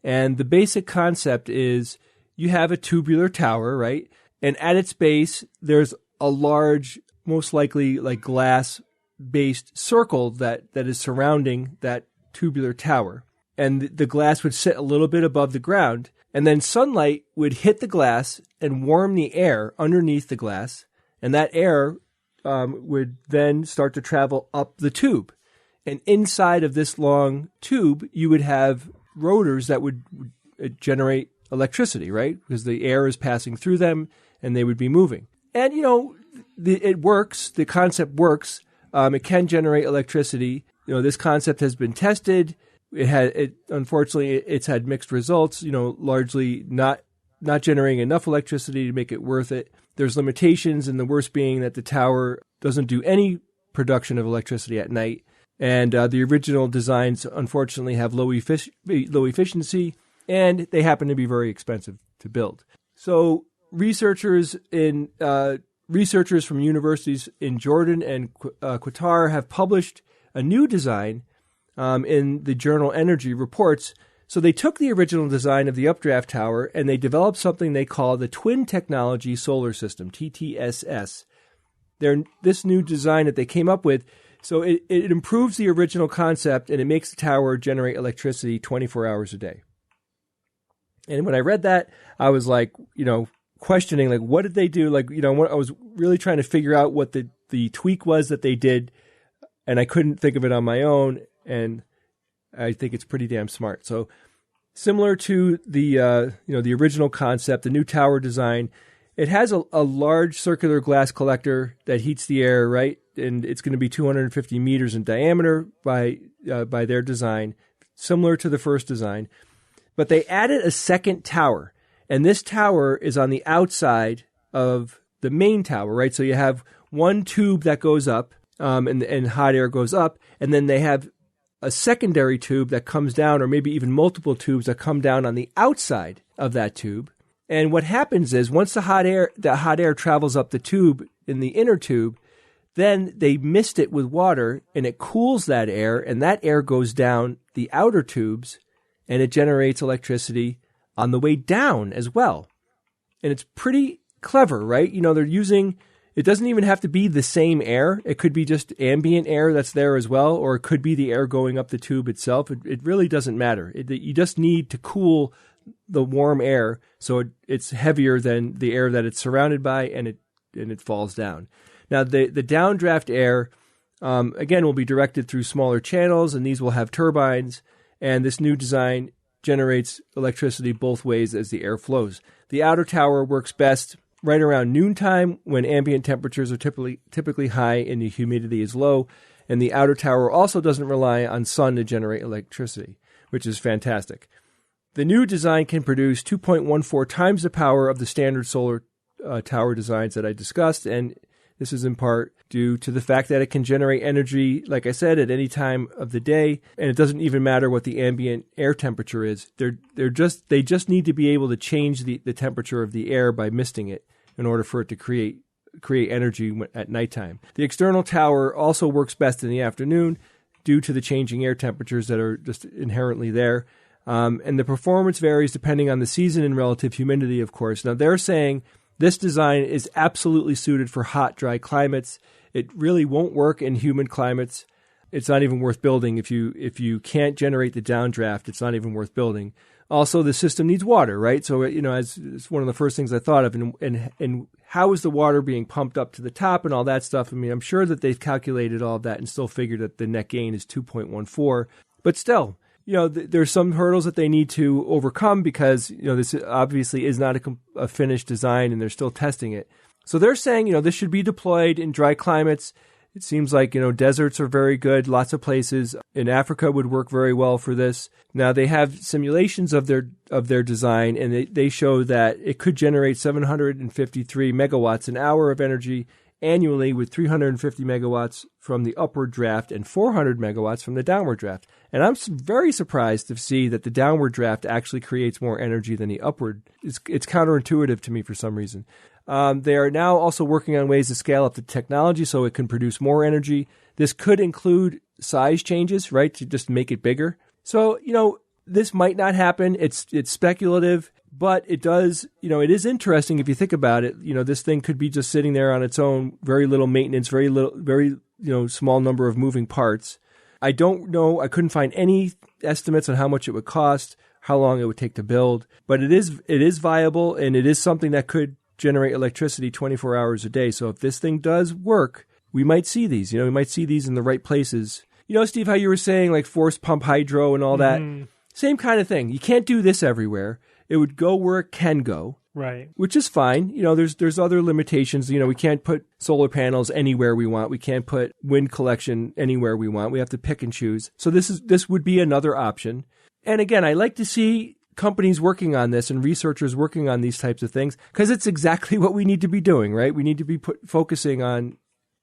and the basic concept is you have a tubular tower, right? And at its base, there's a large, most likely like glass-based circle that is surrounding that tubular tower. and the glass would sit a little bit above the ground, and then sunlight would hit the glass and warm the air underneath the glass, and that air would then start to travel up the tube. And inside of this long tube, you would have rotors that would generate electricity, right? Because the air is passing through them, and they would be moving. And, it works. The concept works. It can generate electricity. This concept has been tested. Unfortunately, it's had mixed results, largely not generating enough electricity to make it worth it. There's limitations, and the worst being that the tower doesn't do any production of electricity at night. And the original designs, unfortunately, have low efficiency, and they happen to be very expensive to build. So researchers from universities in Jordan and Qatar have published a new design in the journal Energy Reports. So they took the original design of the updraft tower and they developed something they call the Twin Technology Solar System, TTSS. This new design that they came up with, so it improves the original concept and it makes the tower generate electricity 24 hours a day. And when I read that, I was like, questioning, like, what did they do? I was really trying to figure out what the tweak was that they did, and I couldn't think of it on my own, and I think it's pretty damn smart. So similar to the original concept, the new tower design, it has a large circular glass collector that heats the air, right? And it's going to be 250 meters in diameter by their design, similar to the first design. But they added a second tower, and this tower is on the outside of the main tower, right? So you have one tube that goes up, and hot air goes up, and then they have a secondary tube that comes down, or maybe even multiple tubes that come down on the outside of that tube. And what happens is once the hot air travels up the tube in the inner tube, then they mist it with water, and it cools that air, and that air goes down the outer tubes, and it generates electricity on the way down as well. And it's pretty clever, right? They're using, it doesn't even have to be the same air. It could be just ambient air that's there as well, or it could be the air going up the tube itself. It really doesn't matter. You just need to cool the warm air so it's heavier than the air that it's surrounded by, and it falls down. Now, the downdraft air, again, will be directed through smaller channels, and these will have turbines, and this new design generates electricity both ways as the air flows. The outer tower works best right around noontime when ambient temperatures are typically high and the humidity is low, and the outer tower also doesn't rely on sun to generate electricity, which is fantastic. The new design can produce 2.14 times the power of the standard solar tower designs that I discussed, and this is in part due to the fact that it can generate energy, like I said, at any time of the day, and it doesn't even matter what the ambient air temperature is. They just need to be able to change the temperature of the air by misting it in order for it to create energy at nighttime. The external tower also works best in the afternoon due to the changing air temperatures that are just inherently there. And the performance varies depending on the season and relative humidity, of course. Now, they're saying this design is absolutely suited for hot, dry climates. It really won't work in humid climates. It's not even worth building. If you can't generate the downdraft, it's not even worth building. Also, the system needs water, right? So, as it's one of the first things I thought of. And how is the water being pumped up to the top and all that stuff? I mean, I'm sure that they've calculated all of that and still figured that the net gain is 2.14. But still, there's some hurdles that they need to overcome because, this obviously is not a finished design and they're still testing it. So they're saying, this should be deployed in dry climates. It seems like, deserts are very good. Lots of places in Africa would work very well for this. Now they have simulations of their design, and they show that it could generate 753 megawatts an hour of energy annually, with 350 megawatts from the upward draft and 400 megawatts from the downward draft. And I'm very surprised to see that the downward draft actually creates more energy than the upward. It's counterintuitive to me for some reason. They are now also working on ways to scale up the technology so it can produce more energy. This could include size changes, right, to just make it bigger. So, this might not happen. It's speculative, but it does, it is interesting if you think about it. This thing could be just sitting there on its own, very little maintenance, very small number of moving parts. I don't know. I couldn't find any estimates on how much it would cost, how long it would take to build. But it is viable, and it is something that could generate electricity 24 hours a day. So if this thing does work, we might see these. We might see these in the right places. Steve, how you were saying like force pump hydro and all that, same kind of thing. You can't do this everywhere. It would go where it can go. Right. Which is fine. There's other limitations. We can't put solar panels anywhere we want. We can't put wind collection anywhere we want. We have to pick and choose. So this would be another option. And again, I like to see companies working on this and researchers working on these types of things because it's exactly what we need to be doing, right? We need to be focusing on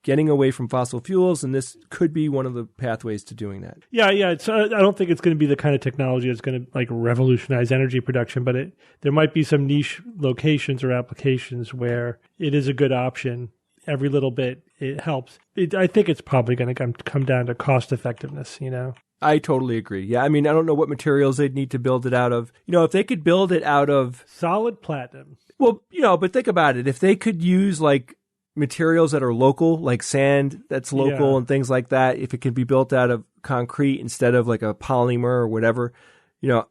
getting away from fossil fuels, and this could be one of the pathways to doing that. Yeah. It's, I don't think it's going to be the kind of technology that's going to like revolutionize energy production, but there might be some niche locations or applications where it is a good option. Every little bit, it helps. I think it's probably going to come down to cost effectiveness, I totally agree. Yeah, I don't know what materials they'd need to build it out of. If they could build it out of solid platinum. Well, but think about it. If they could use like materials that are local, like sand that's local and things like that, if it can be built out of concrete instead of like a polymer or whatever,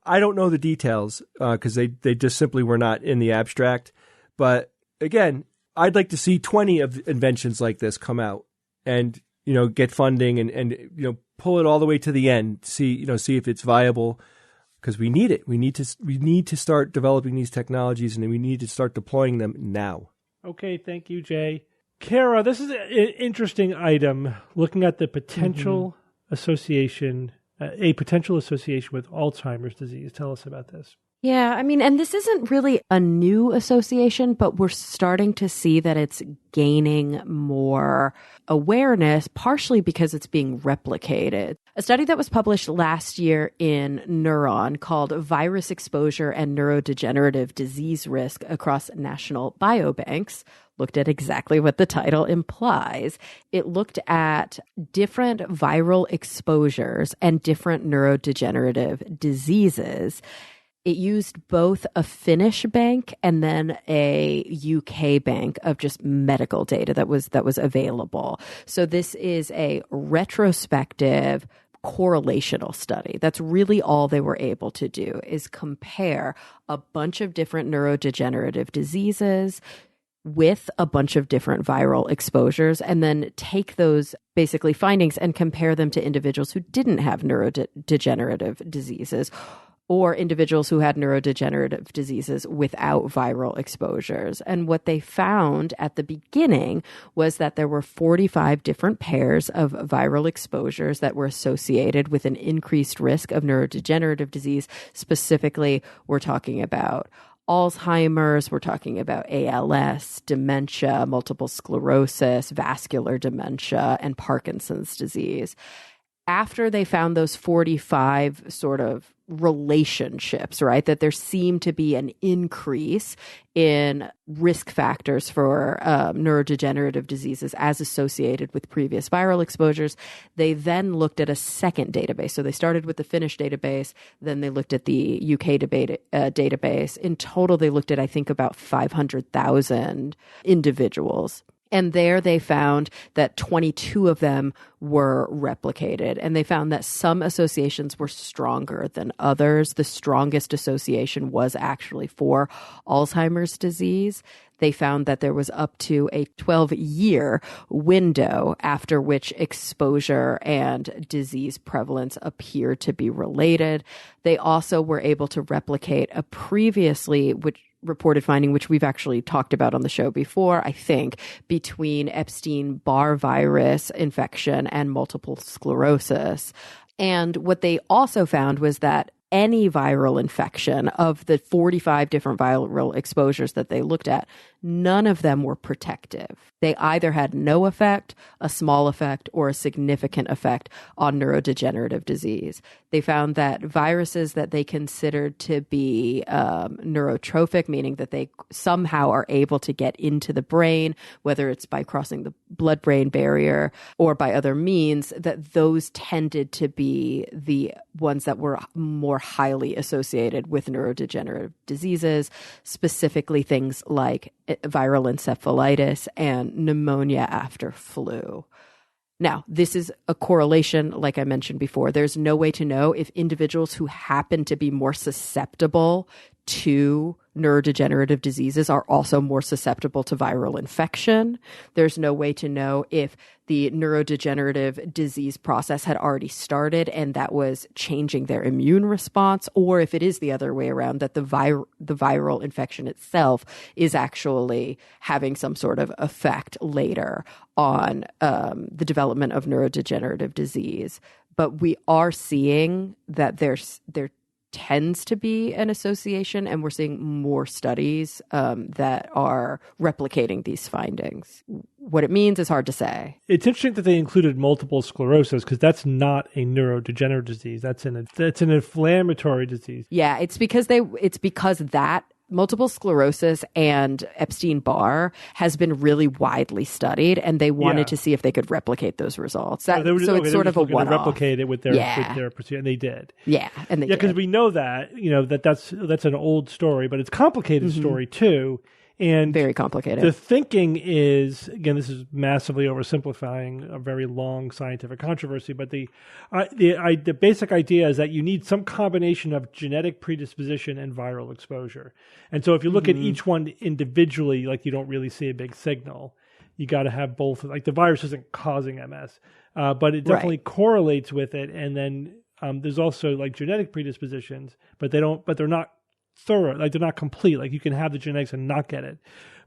I don't know the details because they just simply were not in the abstract. But again, I'd like to see 20 of inventions like this come out and, get funding and pull it all the way to the end, see if it's viable because we need it. We need to start developing these technologies and we need to start deploying them now. Okay. Thank you, Jay. Kara, this is an interesting item looking at the potential association, a potential association with Alzheimer's disease. Tell us about this. Yeah, and this isn't really a new association, but we're starting to see that it's gaining more awareness, partially because it's being replicated. A study that was published last year in Neuron called Virus Exposure and Neurodegenerative Disease Risk Across National Biobanks looked at exactly what the title implies. It looked at different viral exposures and different neurodegenerative diseases. It used both a Finnish bank and then a UK bank of just medical data that was available. So this is a retrospective correlational study. That's really all they were able to do is compare a bunch of different neurodegenerative diseases with a bunch of different viral exposures and then take those basically findings and compare them to individuals who didn't have neurodegenerative diseases or individuals who had neurodegenerative diseases without viral exposures. And what they found at the beginning was that there were 45 different pairs of viral exposures that were associated with an increased risk of neurodegenerative disease. Specifically, we're talking about Alzheimer's, we're talking about ALS, dementia, multiple sclerosis, vascular dementia, and Parkinson's disease. After they found those 45 sort of relationships, right, that there seemed to be an increase in risk factors for neurodegenerative diseases as associated with previous viral exposures, they then looked at a second database. So they started with the Finnish database, then they looked at the UK database. In total, they looked at, I think, about 500,000 individuals. And there they found that 22 of them were replicated. And they found that some associations were stronger than others. The strongest association was actually for Alzheimer's disease. They found that there was up to a 12-year window after which exposure and disease prevalence appeared to be related. They also were able to replicate a previously reported finding, which we've actually talked about on the show before, I think, between Epstein-Barr virus infection and multiple sclerosis. And what they also found was that any viral infection of the 45 different viral exposures that they looked at, none of them were protective. They either had no effect, a small effect, or a significant effect on neurodegenerative disease. They found that viruses that they considered to be neurotrophic, meaning that they somehow are able to get into the brain, whether it's by crossing the blood-brain barrier or by other means, that those tended to be the ones that were more highly associated with neurodegenerative diseases, specifically things like viral encephalitis and pneumonia after flu. Now, this is a correlation, like I mentioned before. There's no way to know if individuals who happen to be more susceptible to neurodegenerative diseases are also more susceptible to viral infection. There's no way to know if the neurodegenerative disease process had already started and that was changing their immune response, or if it is the other way around, that the viral infection itself is actually having some sort of effect later on the development of neurodegenerative disease. But we are seeing that there tends to be an association, and we're seeing more studies that are replicating these findings. What it means is hard to say. It's interesting that they included multiple sclerosis because that's not a neurodegenerative disease. That's an inflammatory disease. Yeah, it's because that multiple sclerosis and Epstein-Barr has been really widely studied, and they wanted to see if they could replicate those results. It's sort of a one-off. Replicate it with their procedure, and they did. Yeah, and they did. Because we know that that's an old story, but it's a complicated story too. And very complicated. The thinking is, again, this is massively oversimplifying a very long scientific controversy, but the basic idea is that you need some combination of genetic predisposition and viral exposure. And so if you look at each one individually, like you don't really see a big signal. You got to have both. Like the virus isn't causing MS, but it definitely correlates with it. And then there's also like genetic predispositions, but they're not thorough, like they're not complete. Like you can have the genetics and not get it,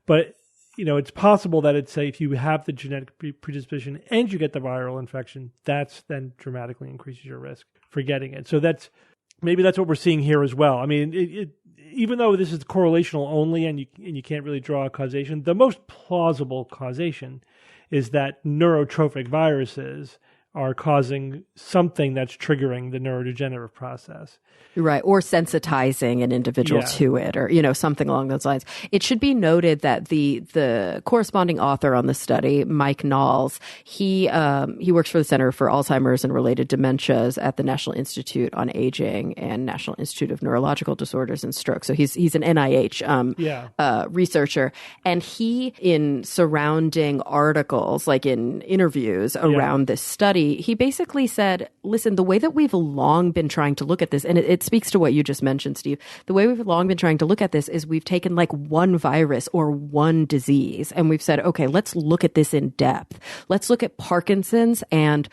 but it's possible that it's, say, if you have the genetic predisposition and you get the viral infection, that's then dramatically increases your risk for getting it. So that's what we're seeing here as well. I mean, even though this is correlational only and you can't really draw a causation, the most plausible causation is that neurotrophic viruses are causing something that's triggering the neurodegenerative process. Right, or sensitizing an individual to it, or something along those lines. It should be noted that the corresponding author on the study, Mike Knowles, he works for the Center for Alzheimer's and Related Dementias at the National Institute on Aging and National Institute of Neurological Disorders and Stroke. So he's an NIH researcher, and he, in surrounding articles, like in interviews around this study, he basically said, listen, the way that we've long been trying to look at this, and it speaks to what you just mentioned, Steve, the way we've long been trying to look at this is we've taken like one virus or one disease, and we've said, okay, let's look at this in depth. Let's look at Parkinson's and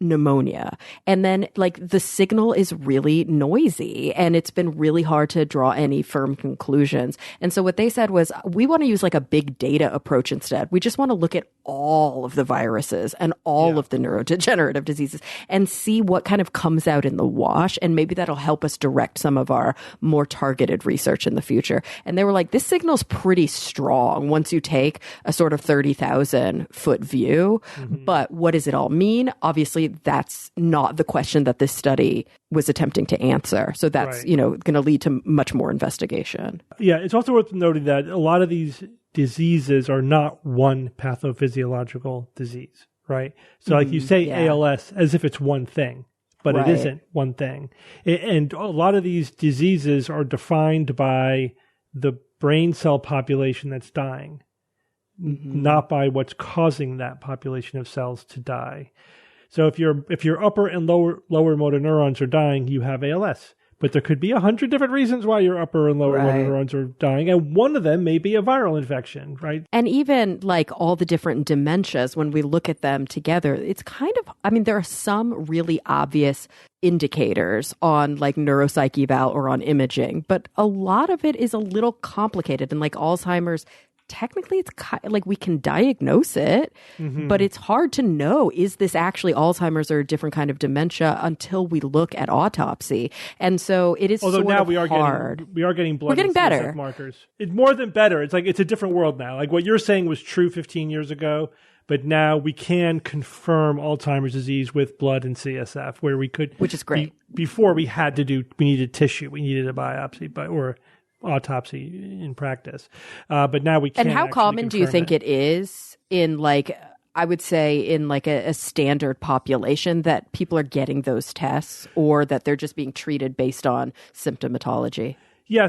pneumonia. And then like the signal is really noisy and it's been really hard to draw any firm conclusions. And so what they said was, we want to use like a big data approach instead. We just want to look at all of the viruses and all of the neurodegenerative diseases and see what kind of comes out in the wash. And maybe that'll help us direct some of our more targeted research in the future. And they were like, this signal's pretty strong once you take a sort of 30,000 foot view. But what does it all mean? Obviously, that's not the question that this study was attempting to answer. So that's, going to lead to much more investigation. Yeah, it's also worth noting that a lot of these diseases are not one pathophysiological disease, right? So like you say ALS as if it's one thing, but it isn't one thing. And a lot of these diseases are defined by the brain cell population that's dying, not by what's causing that population of cells to die. So if your upper and lower motor neurons are dying, you have ALS. But there could be 100 different reasons why your upper and lower motor neurons are dying, and one of them may be a viral infection, right? And even like all the different dementias, when we look at them together, it's kind of, there are some really obvious indicators on like neuropsych eval or on imaging, but a lot of it is a little complicated. And like Alzheimer's, technically it's like we can diagnose it, but it's hard to know, is this actually Alzheimer's or a different kind of dementia until we look at autopsy. And so it is Although sort now of we are hard. getting blood. We're getting and CSF better markers. It's more than better. It's like it's a different world now. Like what you're saying was true 15 years ago, but now we can confirm Alzheimer's disease with blood and CSF, where we could, which is great. Before we needed tissue, we needed a biopsy, or autopsy in practice, but now we can. And how common do you think it is in like, I would say in like a standard population that people are getting those tests, or that they're just being treated based on symptomatology? Yeah,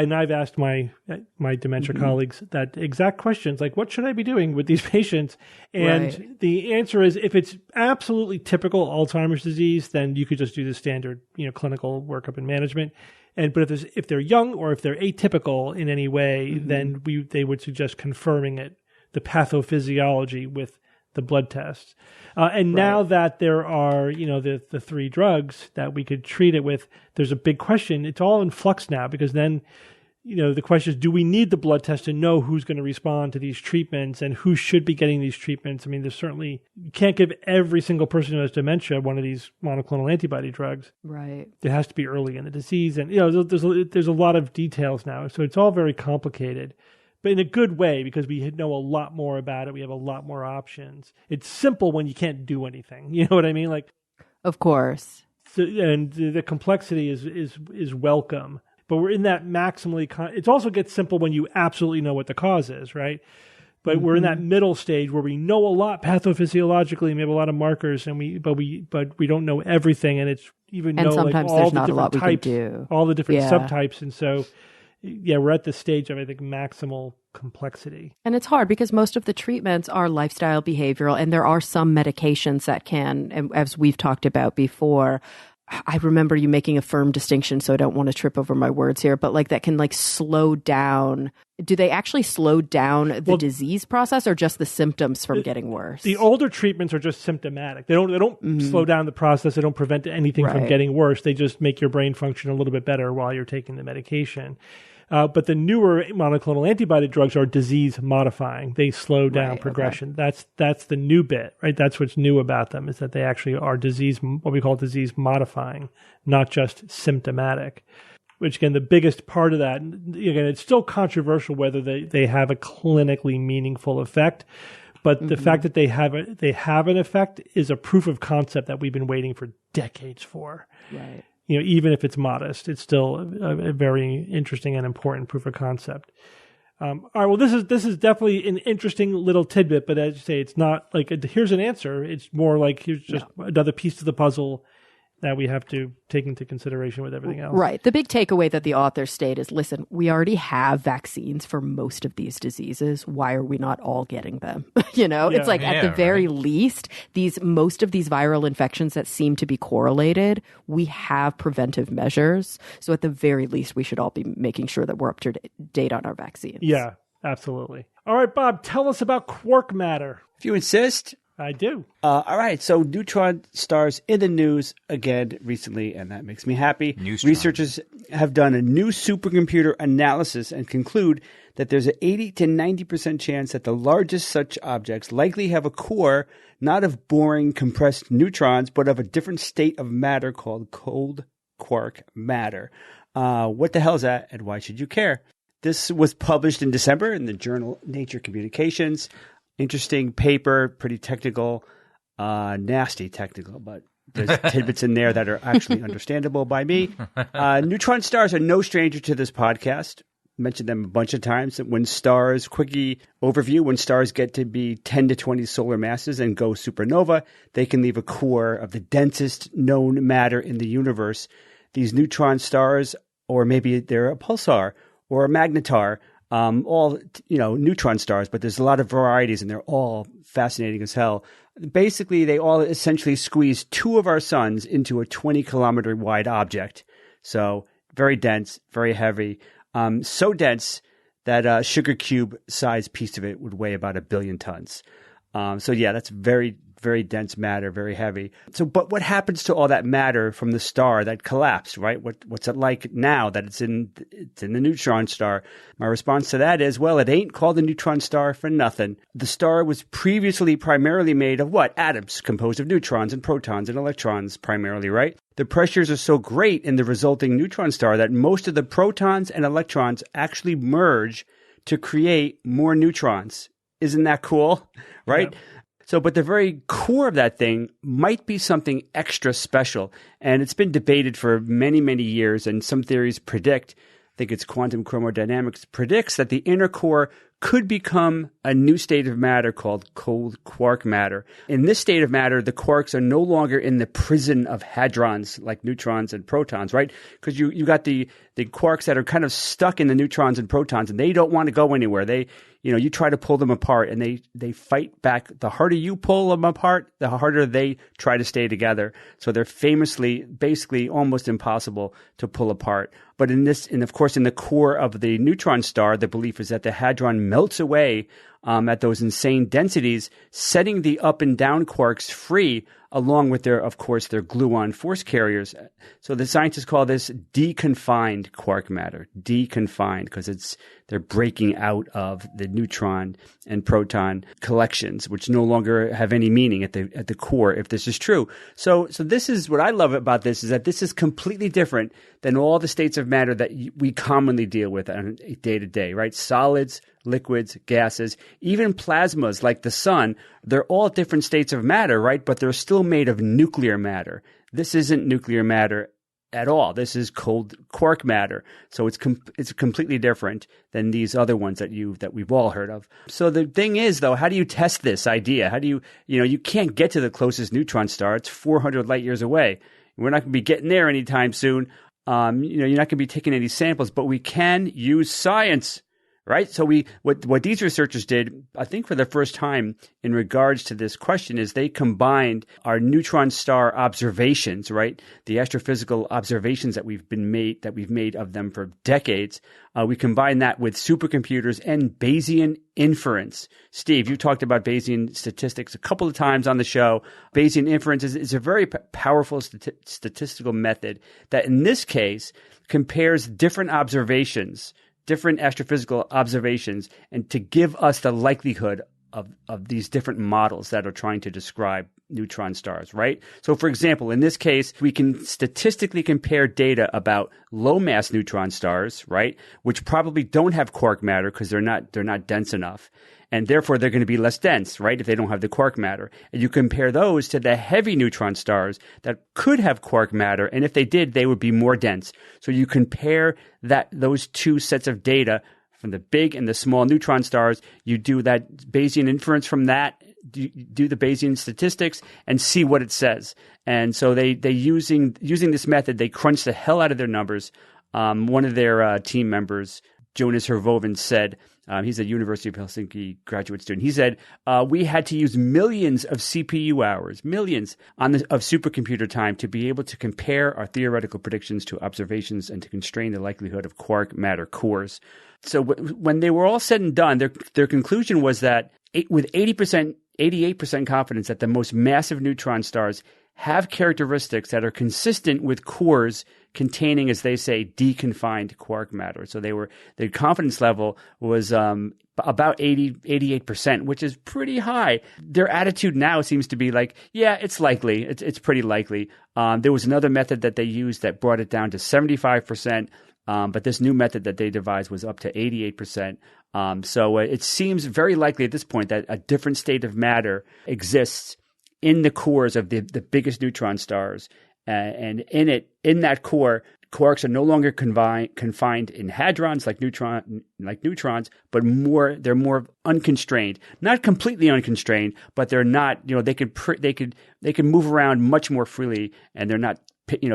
and I've asked my dementia colleagues that exact questions, like, what should I be doing with these patients? And the answer is, if it's absolutely typical Alzheimer's disease, then you could just do the standard, clinical workup and management. But if they're young or if they're atypical in any way, then they would suggest confirming the pathophysiology with the blood tests. Now that there are, the 3 drugs that we could treat it with, there's a big question. It's all in flux now, because then, the question is, do we need the blood test to know who's going to respond to these treatments and who should be getting these treatments? I mean, you can't give every single person who has dementia one of these monoclonal antibody drugs. Right. It has to be early in the disease. And, there's a lot of details now. So it's all very complicated. But in a good way, because we know a lot more about it. We have a lot more options. It's simple when you can't do anything. You know what I mean? Like, of course. So, and the complexity is welcome. But we're in that maximally. It also gets simple when you absolutely know what the cause is, right? But we're in that middle stage where we know a lot pathophysiologically. And we have a lot of markers, and we don't know everything. And it's even and know sometimes all there's the not a different lot we types, can do. all the different subtypes, and so. Yeah, we're at the stage of, I think, maximal complexity. And it's hard because most of the treatments are lifestyle behavioral, and there are some medications that can, and as we've talked about before, I remember you making a firm distinction, so I don't want to trip over my words here, but that can slow down. Do they actually slow down the disease process or just the symptoms from getting worse? The older treatments are just symptomatic. They don't slow down the process. They don't prevent anything from getting worse. They just make your brain function a little bit better while you're taking the medication. But the newer monoclonal antibody drugs are disease modifying. They slow down progression. Okay. That's the new bit, right? That's what's new about them, is that they actually are what we call disease modifying, not just symptomatic. Which, again, the biggest part of that, again, it's still controversial whether they have a clinically meaningful effect. But the fact that they have an effect is a proof of concept that we've been waiting for decades for. Right. Even if it's modest, it's still a very interesting and important proof of concept. All right. Well, this is definitely an interesting little tidbit, but as you say, it's not like here's an answer. It's more like here's just another piece to the puzzle that we have to take into consideration with everything else. Right. The big takeaway that the authors state is, listen, we already have vaccines for most of these diseases. Why are we not all getting them? It's like at the very least, most of these viral infections that seem to be correlated, we have preventive measures. So at the very least, we should all be making sure that we're up to date on our vaccines. Yeah, absolutely. All right, Bob, tell us about quark matter. If you insist. I do. All right. So neutron stars in the news again recently, and that makes me happy. Neutron. Researchers have done a new supercomputer analysis and conclude that there's an 80 to 90% chance that the largest such objects likely have a core not of boring compressed neutrons, but of a different state of matter called cold quark matter. What the hell is that, and why should you care? This was published in December in the journal Nature Communications. Interesting paper, pretty technical, nasty technical, but there's tidbits in there that are actually understandable by me. Neutron stars are no stranger to this podcast. Mentioned them a bunch of times. Quickie overview, when stars get to be 10 to 20 solar masses and go supernova, they can leave a core of the densest known matter in the universe. These neutron stars, or maybe they're a pulsar or a magnetar, all, neutron stars, but there's a lot of varieties and they're all fascinating as hell. Basically, they all essentially squeeze 2 of our suns into a 20-kilometer wide object. So very dense, very heavy. So dense that a sugar cube size piece of it would weigh about 1 billion tons. That's very, very dense matter, very heavy. But what happens to all that matter from the star that collapsed, right? What's it like now that it's in the neutron star? My response to that is, well, it ain't called a neutron star for nothing. The star was previously primarily made of what? Atoms composed of neutrons and protons and electrons primarily, right? The pressures are so great in the resulting neutron star that most of the protons and electrons actually merge to create more neutrons. Isn't that cool? Right? Yeah. So, but the very core of that thing might be something extra special. And it's been debated for many, many years. And some theories predict, I think it's quantum chromodynamics, predicts that the inner core could become a new state of matter called cold quark matter. In this state of matter, the quarks are no longer in the prison of hadrons like neutrons and protons, right? Because you got the quarks that are kind of stuck in the neutrons and protons, and they don't want to go anywhere. You try to pull them apart, and they fight back. The harder you pull them apart, the harder they try to stay together. So they're basically almost impossible to pull apart. But of course, in the core of the neutron star, the belief is that the hadron melts away at those insane densities, setting the up and down quarks free, along with their gluon force carriers. So the scientists call this deconfined quark matter, deconfined, because they're breaking out of the neutron and proton collections, which no longer have any meaning at the core, if this is true. So this is what I love about this, is that this is completely different than all the states of matter that we commonly deal with on a day-to-day, right? Solids, liquids, gases, even plasmas like the sun, they're all different states of matter, right? But they're still made of nuclear matter. This isn't nuclear matter at all. This is cold quark matter. So it's completely different than these other ones that we've all heard of. So the thing is, though, how do you test this idea? How do you can't get to the closest neutron star. It's 400 light years away. We're not going to be getting there anytime soon. You're not going to be taking any samples, but we can use science. Right? So what these researchers did, I think for the first time in regards to this question, is they combined our neutron star observations, right? The astrophysical observations that we've made of them for decades. We combined that with supercomputers and Bayesian inference. Steve, you talked about Bayesian statistics a couple of times on the show. Bayesian inference is a very powerful statistical method that in this case compares different astrophysical observations, and to give us the likelihood of these different models that are trying to describe neutron stars, right? So, for example, in this case, we can statistically compare data about low-mass neutron stars, right, which probably don't have quark matter because they're not dense enough. And therefore, they're going to be less dense, right, if they don't have the quark matter. And you compare those to the heavy neutron stars that could have quark matter, and if they did, they would be more dense. So you compare those two sets of data from the big and the small neutron stars. You do that Bayesian inference from that, do the Bayesian statistics, and see what it says. And so they using this method, they crunch the hell out of their numbers. One of their team members, Jonas Hervoven, said, he's a University of Helsinki graduate student. He said, we had to use millions of CPU hours, of supercomputer time to be able to compare our theoretical predictions to observations and to constrain the likelihood of quark matter cores. So when they were all said and done, their conclusion was that with 88% confidence that the most massive neutron stars have characteristics that are consistent with cores containing, as they say, deconfined quark matter. So their confidence level was about 88%, which is pretty high. Their attitude now seems to be like, yeah, it's likely. It's pretty likely. There was another method that they used that brought it down to 75%. But this new method that they devised was up to 88%. So it seems very likely at this point that a different state of matter exists in the cores of the biggest neutron stars. And in that core, quarks are no longer confined in hadrons like neutrons, but they're more unconstrained. Not completely unconstrained, but they're not, they can move around much more freely, and they're not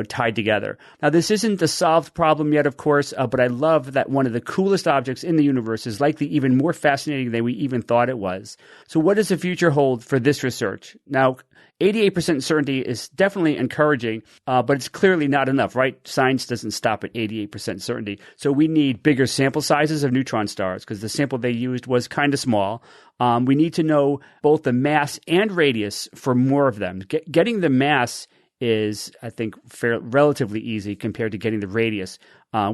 tied together. Now, this isn't a solved problem yet, of course, but I love that one of the coolest objects in the universe is likely even more fascinating than we even thought it was. So what does the future hold for this research? Now, 88% certainty is definitely encouraging, but it's clearly not enough, right? Science doesn't stop at 88% certainty. So we need bigger sample sizes of neutron stars because the sample they used was kind of small. We need to know both the mass and radius for more of them. Getting the mass is, I think, relatively easy compared to getting the radius.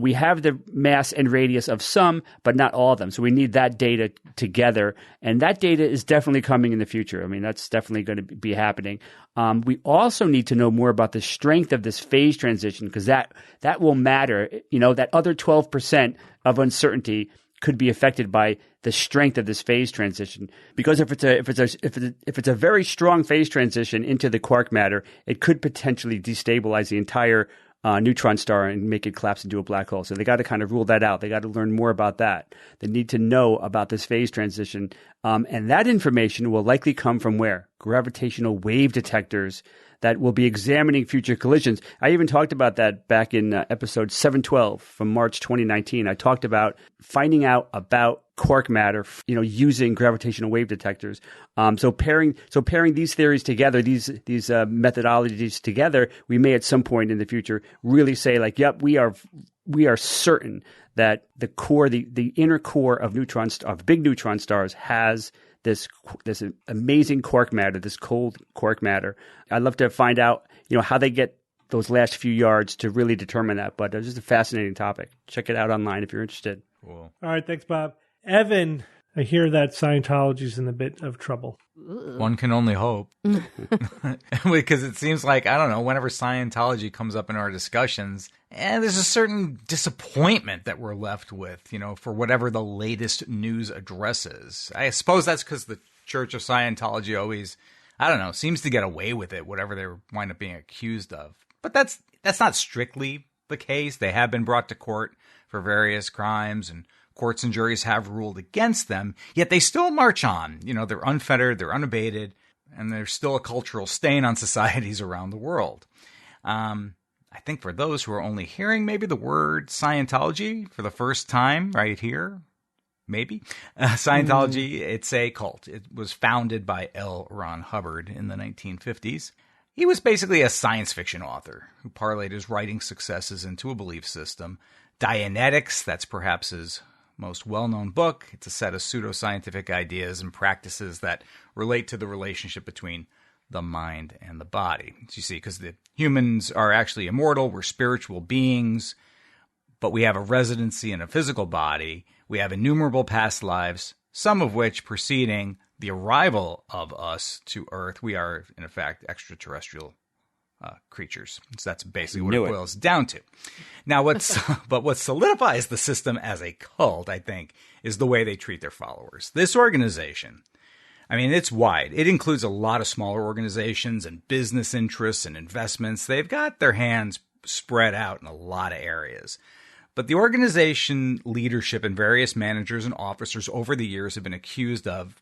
We have the mass and radius of some, but not all of them. So we need that data together. And that data is definitely coming in the future. I mean, that's definitely going to be happening. We also need to know more about the strength of this phase transition because that will matter. That other 12% of uncertainty could be affected by the strength of this phase transition. Because if it's a very strong phase transition into the quark matter, it could potentially destabilize the entire neutron star and make it collapse into a black hole. So they got to kind of rule that out. They got to learn more about that. They need to know about this phase transition. And that information will likely come from where? Gravitational wave detectors that will be examining future collisions. I even talked about that back in episode 712 from March 2019. I talked about finding out about quark matter, using gravitational wave detectors. So pairing these theories together, these methodologies together, we may at some point in the future really say, like, yep, we are certain that the core, the inner core of big neutron stars has this amazing quark matter, this cold quark matter. I'd love to find out, how they get those last few yards to really determine that. But it's just a fascinating topic. Check it out online if you're interested. Cool. All right, thanks, Bob. Evan, I hear that Scientology's in a bit of trouble. One can only hope. Because it seems like, I don't know, whenever Scientology comes up in our discussions, there's a certain disappointment that we're left with, for whatever the latest news addresses. I suppose that's because the Church of Scientology always, I don't know, seems to get away with it, whatever they wind up being accused of. But that's not strictly the case. They have been brought to court for various crimes, and courts and juries have ruled against them, yet they still march on. They're unfettered, they're unabated, and they're still a cultural stain on societies around the world. I think for those who are only hearing maybe the word Scientology for the first time right here, maybe, Scientology, it's a cult. It was founded by L. Ron Hubbard in the 1950s. He was basically a science fiction author who parlayed his writing successes into a belief system. Dianetics, that's perhaps his most well-known book. It's a set of pseudoscientific ideas and practices that relate to the relationship between the mind and the body. As you see, because the humans are actually immortal, we're spiritual beings, but we have a residency in a physical body. We have innumerable past lives, some of which preceding the arrival of us to Earth. We are, in effect, extraterrestrial creatures. So that's basically what it boils down to. Now, what solidifies the system as a cult, I think, is the way they treat their followers. This organization, it's wide. It includes a lot of smaller organizations and business interests and investments. They've got their hands spread out in a lot of areas. But the organization leadership and various managers and officers over the years have been accused of,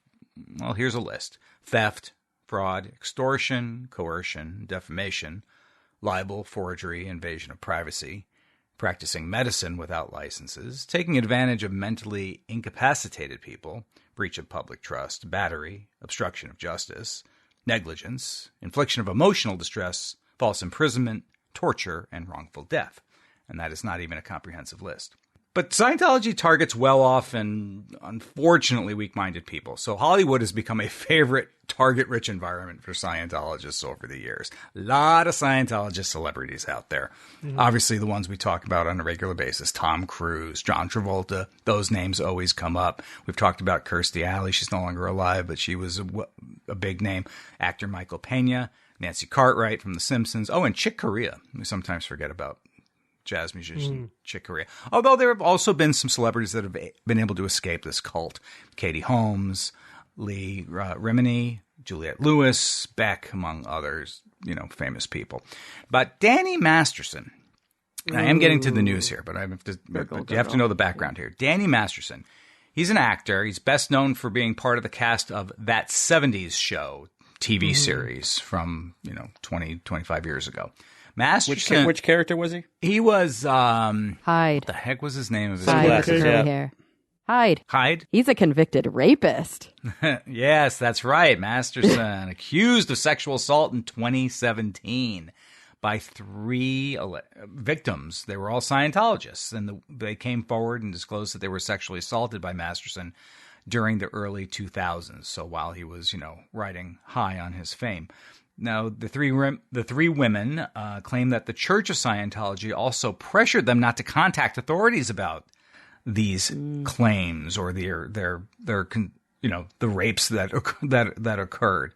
well, here's a list: theft, fraud, extortion, coercion, defamation, libel, forgery, invasion of privacy, practicing medicine without licenses, taking advantage of mentally incapacitated people, breach of public trust, battery, obstruction of justice, negligence, infliction of emotional distress, false imprisonment, torture, and wrongful death. And that is not even a comprehensive list. But Scientology targets well-off and unfortunately weak-minded people. So Hollywood has become a favorite target-rich environment for Scientologists over the years. A lot of Scientologist celebrities out there. Mm-hmm. Obviously, the ones we talk about on a regular basis: Tom Cruise, John Travolta. Those names always come up. We've talked about Kirstie Alley. She's no longer alive, but she was a big name. Actor Michael Pena, Nancy Cartwright from The Simpsons. Oh, and Chick Corea. We sometimes forget about jazz musician Chick Corea. Although there have also been some celebrities that have been able to escape this cult. Katie Holmes, Lee Rimini, Juliette Lewis, Beck, among others, famous people. But Danny Masterson, and I am getting to the news here, but you have to know the background here. Danny Masterson, he's an actor. He's best known for being part of the cast of That 70s Show TV series from, 20, 25 years ago. Masterson, which character was he? He was Hyde. What the heck was his name of his Hyde glasses? with curly hair. Hyde. He's a convicted rapist. Yes, that's right. Masterson accused of sexual assault in 2017 by 3 victims. They were all Scientologists, and they came forward and disclosed that they were sexually assaulted by Masterson during the early 2000s. So while he was, riding high on his fame. Now, the three women claim that the Church of Scientology also pressured them not to contact authorities about these claims or the rapes that occurred.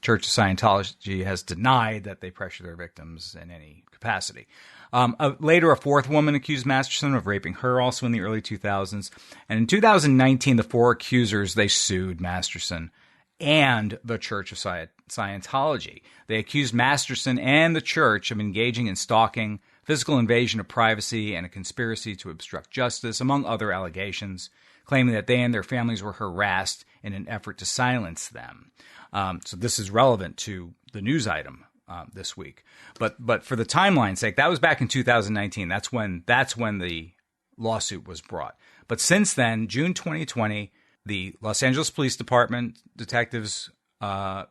Church of Scientology has denied that they pressure their victims in any capacity. Later, a 4th woman accused Masterson of raping her, also in the early 2000s. And in 2019, the 4 accusers, they sued Masterson and the Church of Scientology. They accused Masterson and the church of engaging in stalking, physical invasion of privacy, and a conspiracy to obstruct justice, among other allegations, claiming that they and their families were harassed in an effort to silence them. So this is relevant to the news item this week. But for the timeline's sake, that was back in 2019. That's when the lawsuit was brought. But since then, June 2020, the Los Angeles Police Department detectives brought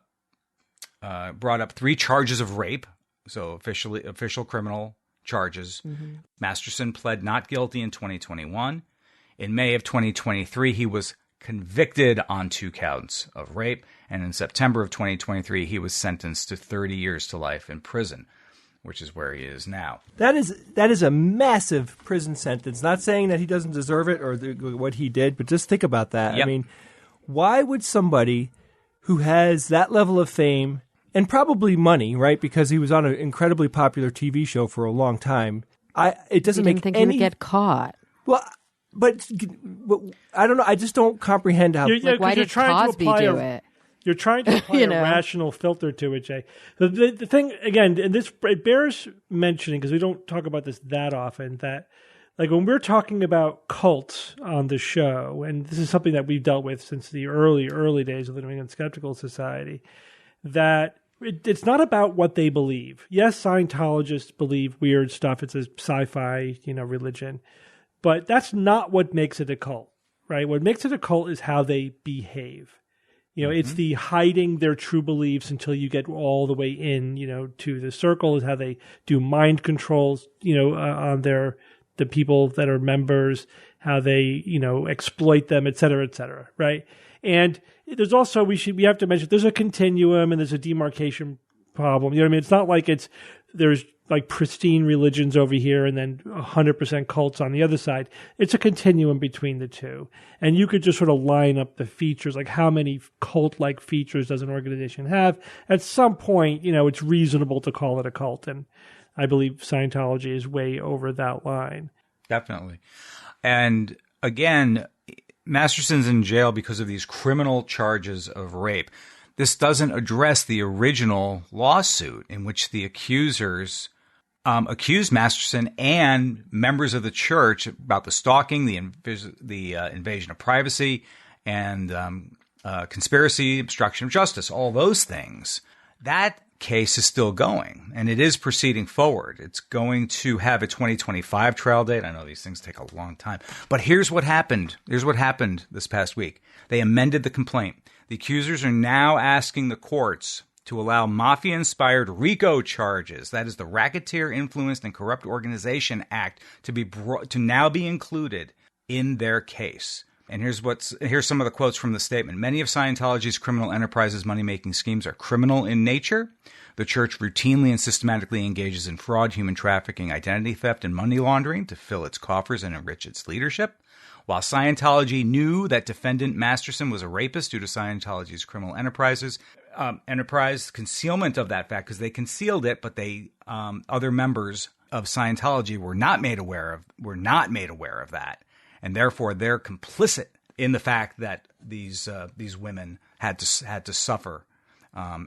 up 3 charges of rape, so official criminal charges. Mm-hmm. Masterson pled not guilty in 2021. In May of 2023, he was convicted on 2 counts of rape, and in September of 2023, he was sentenced to 30 years to life in prison, which is where he is now. That is a massive prison sentence. Not saying that he doesn't deserve it or what he did, but just think about that. Yep. I mean, why would somebody who has that level of fame and probably money, right, because he was on an incredibly popular TV show for a long time, it doesn't make think any... he would get caught. Well, but I don't know. I just don't comprehend how... Why did Cosby do it? You're trying to apply a rational filter to it, Jay. The thing, again, and this it bears mentioning because we don't talk about this that often, that like when we're talking about cults on the show, and this is something that we've dealt with since the early days of the New England Skeptical Society, that it's not about what they believe. Yes, Scientologists believe weird stuff. It's a sci-fi, religion. But that's not what makes it a cult, right? What makes it a cult is how they behave. It's the hiding their true beliefs until you get all the way in, to the circle, is how they do mind controls, on the people that are members, how they, exploit them, et cetera, right? And there's also, we have to mention, there's a continuum and there's a demarcation problem. You know what I mean? It's not like there's like pristine religions over here and then 100% cults on the other side. It's a continuum between the two. And you could just sort of line up the features, like how many cult-like features does an organization have? At some point, it's reasonable to call it a cult. And I believe Scientology is way over that line. Definitely. And again, Masterson's in jail because of these criminal charges of rape. This doesn't address the original lawsuit in which the accusers accused Masterson and members of the church about the stalking, the invasion of privacy, and conspiracy, obstruction of justice, all those things. That case is still going, and it is proceeding forward. It's going to have a 2025 trial date. I know these things take a long time. But here's what happened. Here's what happened this past week. They amended the complaint. The accusers are now asking the courts to allow mafia-inspired RICO charges, that is the Racketeer Influenced and Corrupt Organization Act, to now be included in their case. And here's some of the quotes from the statement. Many of Scientology's criminal enterprises' money-making schemes are criminal in nature. The church routinely and systematically engages in fraud, human trafficking, identity theft, and money laundering to fill its coffers and enrich its leadership. While Scientology knew that defendant Masterson was a rapist due to Scientology's criminal enterprise concealment of that fact, because they concealed it, but other members of Scientology were not made aware of that, and therefore they're complicit in the fact that these women had to suffer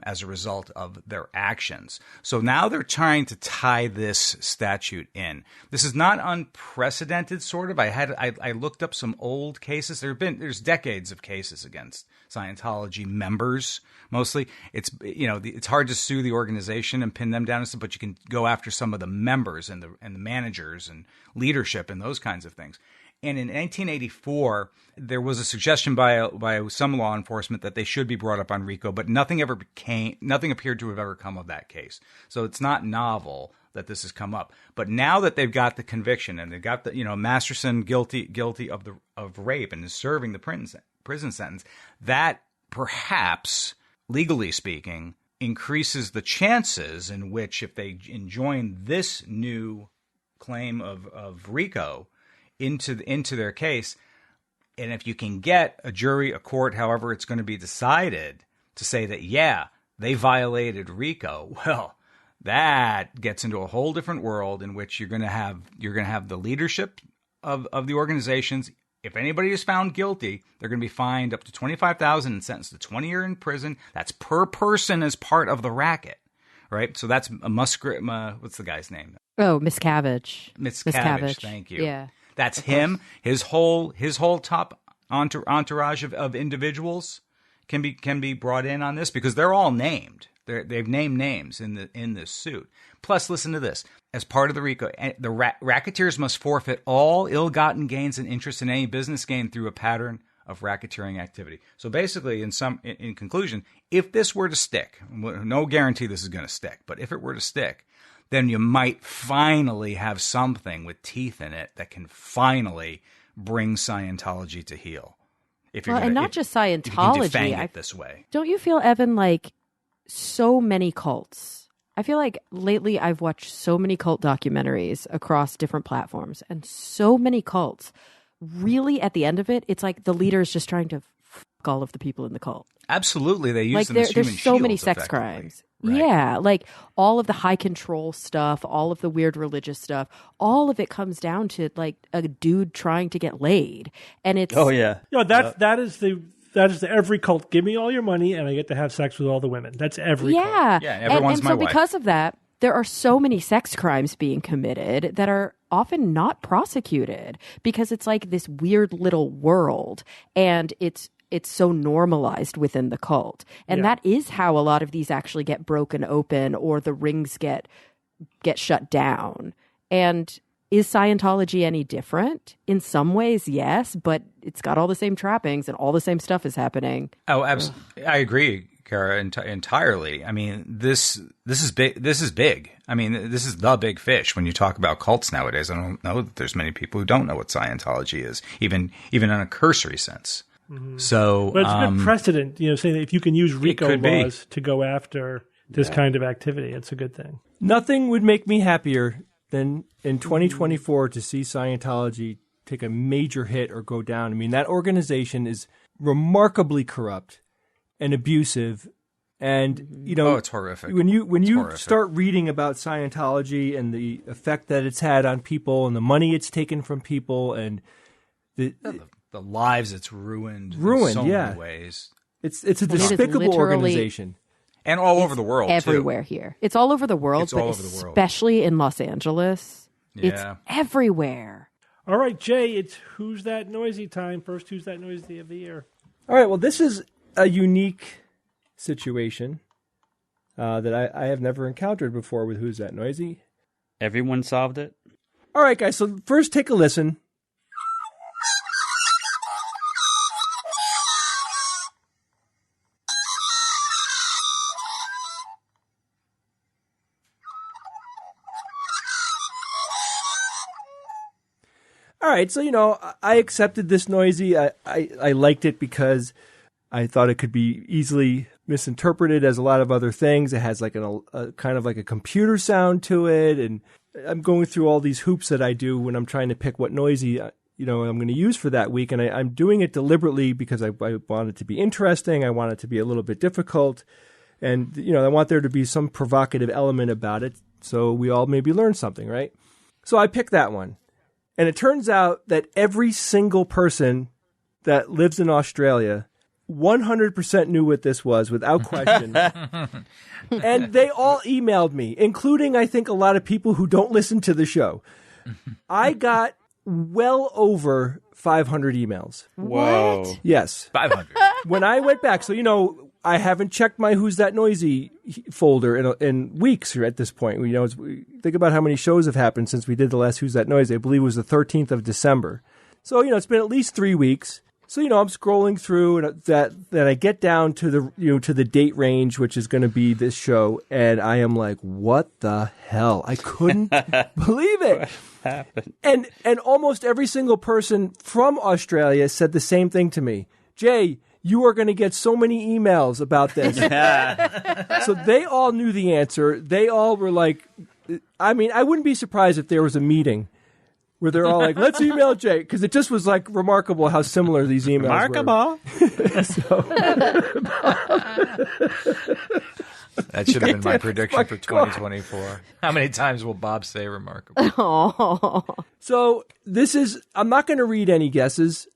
as a result of their actions. So now they're trying to tie this statute in. This is not unprecedented, sort of. I looked up some old cases. There's decades of cases against Scientology members. Mostly, it's hard to sue the organization and pin them down, but you can go after some of the members and the managers and leadership and those kinds of things. And in 1984, there was a suggestion by some law enforcement that they should be brought up on RICO, but nothing appeared to have ever come of that case. So it's not novel that this has come up. But now that they've got the conviction and they've got Masterson guilty of rape and is serving the prison sentence, that perhaps, legally speaking, increases the chances in which, if they join this new claim of RICO into their case, and if you can get a jury, a court, however it's going to be decided, to say that, yeah, they violated RICO, well, that gets into a whole different world in which you're going to have the leadership of the organizations. If anybody is found guilty, they're going to be fined up to $25,000 and sentenced to 20 years in prison. That's per person as part of the racket, right? So that's a Musgrave. What's the guy's name? Oh, Miscavige. Miscavige, thank you. Yeah. That's him. His whole top entourage of individuals can be brought in on this because they're all named. They've named names in this suit. Plus, listen to this. As part of the RICO, the racketeers must forfeit all ill-gotten gains and interest in any business gain through a pattern of racketeering activity. So basically, in conclusion, if this were to stick, no guarantee this is going to stick, but if it were to stick, then you might finally have something with teeth in it that can finally bring Scientology to heel. And not just Scientology. If you can defang it this way. Don't you feel, Evan, like so many cults? I feel like lately I've watched so many cult documentaries across different platforms, and so many cults. Really, at the end of it, it's like the leader is just trying to fuck all of the people in the cult. Absolutely, they use like them as human there's so many sex effectively. crimes. Right. Yeah, like all of the high control stuff, all of the weird religious stuff, all of it comes down to like a dude trying to get laid, and it's that is the every cult. Give me all your money, and I get to have sex with all the women. That's every cult. Yeah, everyone's my so wife. Because of that, there are so many sex crimes being committed that are often not prosecuted because it's like this weird little world, and it's so normalized within the cult. And that is how a lot of these actually get broken open or the rings get shut down. And is Scientology any different? In some ways, yes, but it's got all the same trappings and all the same stuff is happening. Oh, absolutely. I agree, Kara, entirely. I mean, this is big. This is big. I mean, this is the big fish when you talk about cults nowadays. I don't know that there's many people who don't know what Scientology is, even in a cursory sense. Mm-hmm. So, but it's a good precedent, saying that if you can use RICO laws to go after this kind of activity, it's a good thing. Nothing would make me happier than in 2024 to see Scientology take a major hit or go down. I mean, that organization is remarkably corrupt and abusive, and it's horrific. When you start reading about Scientology and the effect that it's had on people and the money it's taken from people and the lives it's ruined in so many ways. It's a despicable organization. And all over the world, everywhere too. Here. It's all over the world, especially in Los Angeles. Yeah. It's everywhere. All right, Jay, it's Who's That Noisy time. First Who's That Noisy of the year. All right, well, this is a unique situation that I have never encountered before with Who's That Noisy. Everyone solved it? All right, guys, so first take a listen. All right, so, I accepted this noisy. I liked it because I thought it could be easily misinterpreted as a lot of other things. It has like a kind of like a computer sound to it, and I'm going through all these hoops that I do when I'm trying to pick what noisy I'm going to use for that week, and I'm doing it deliberately because I want it to be interesting. I want it to be a little bit difficult, and I want there to be some provocative element about it, so we all maybe learn something, right? So I picked that one. And it turns out that every single person that lives in Australia 100% knew what this was without question. And they all emailed me, including, I think, a lot of people who don't listen to the show. I got well over 500 emails. Whoa. What? Yes. 500. When I went back, so, I haven't checked my Who's That Noisy folder in weeks at this point. Think about how many shows have happened since we did the last Who's That Noisy. I believe it was the 13th of December. So, it's been at least 3 weeks. So, I'm scrolling through and that I get down to the date range, which is going to be this show. And I am like, what the hell? I couldn't believe it. What happened? And almost every single person from Australia said the same thing to me. Jay, you are going to get so many emails about this. So they all knew the answer. They all were like, I wouldn't be surprised if there was a meeting where they're all like, let's email Jay. Because it just was like remarkable how similar these emails were. That should have been my prediction for 2024. How many times will Bob say remarkable? Oh. So I'm not going to read any guesses.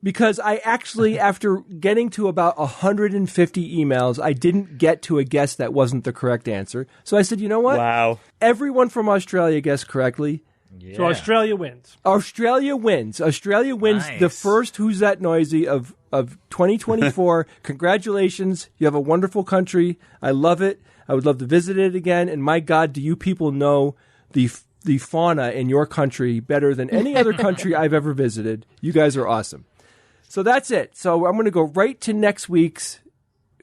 because I actually, after getting to about 150 emails, I didn't get to a guess that wasn't the correct answer. So I said, you know what? Wow. Everyone from Australia guessed correctly. Yeah. So Australia wins. Australia wins. Australia wins the first Who's That Noisy of 2024. Congratulations. You have a wonderful country. I love it. I would love to visit it again. And my God, do you people know the fauna in your country better than any other country I've ever visited. You guys are awesome. So that's it. So I'm going to go right to next week's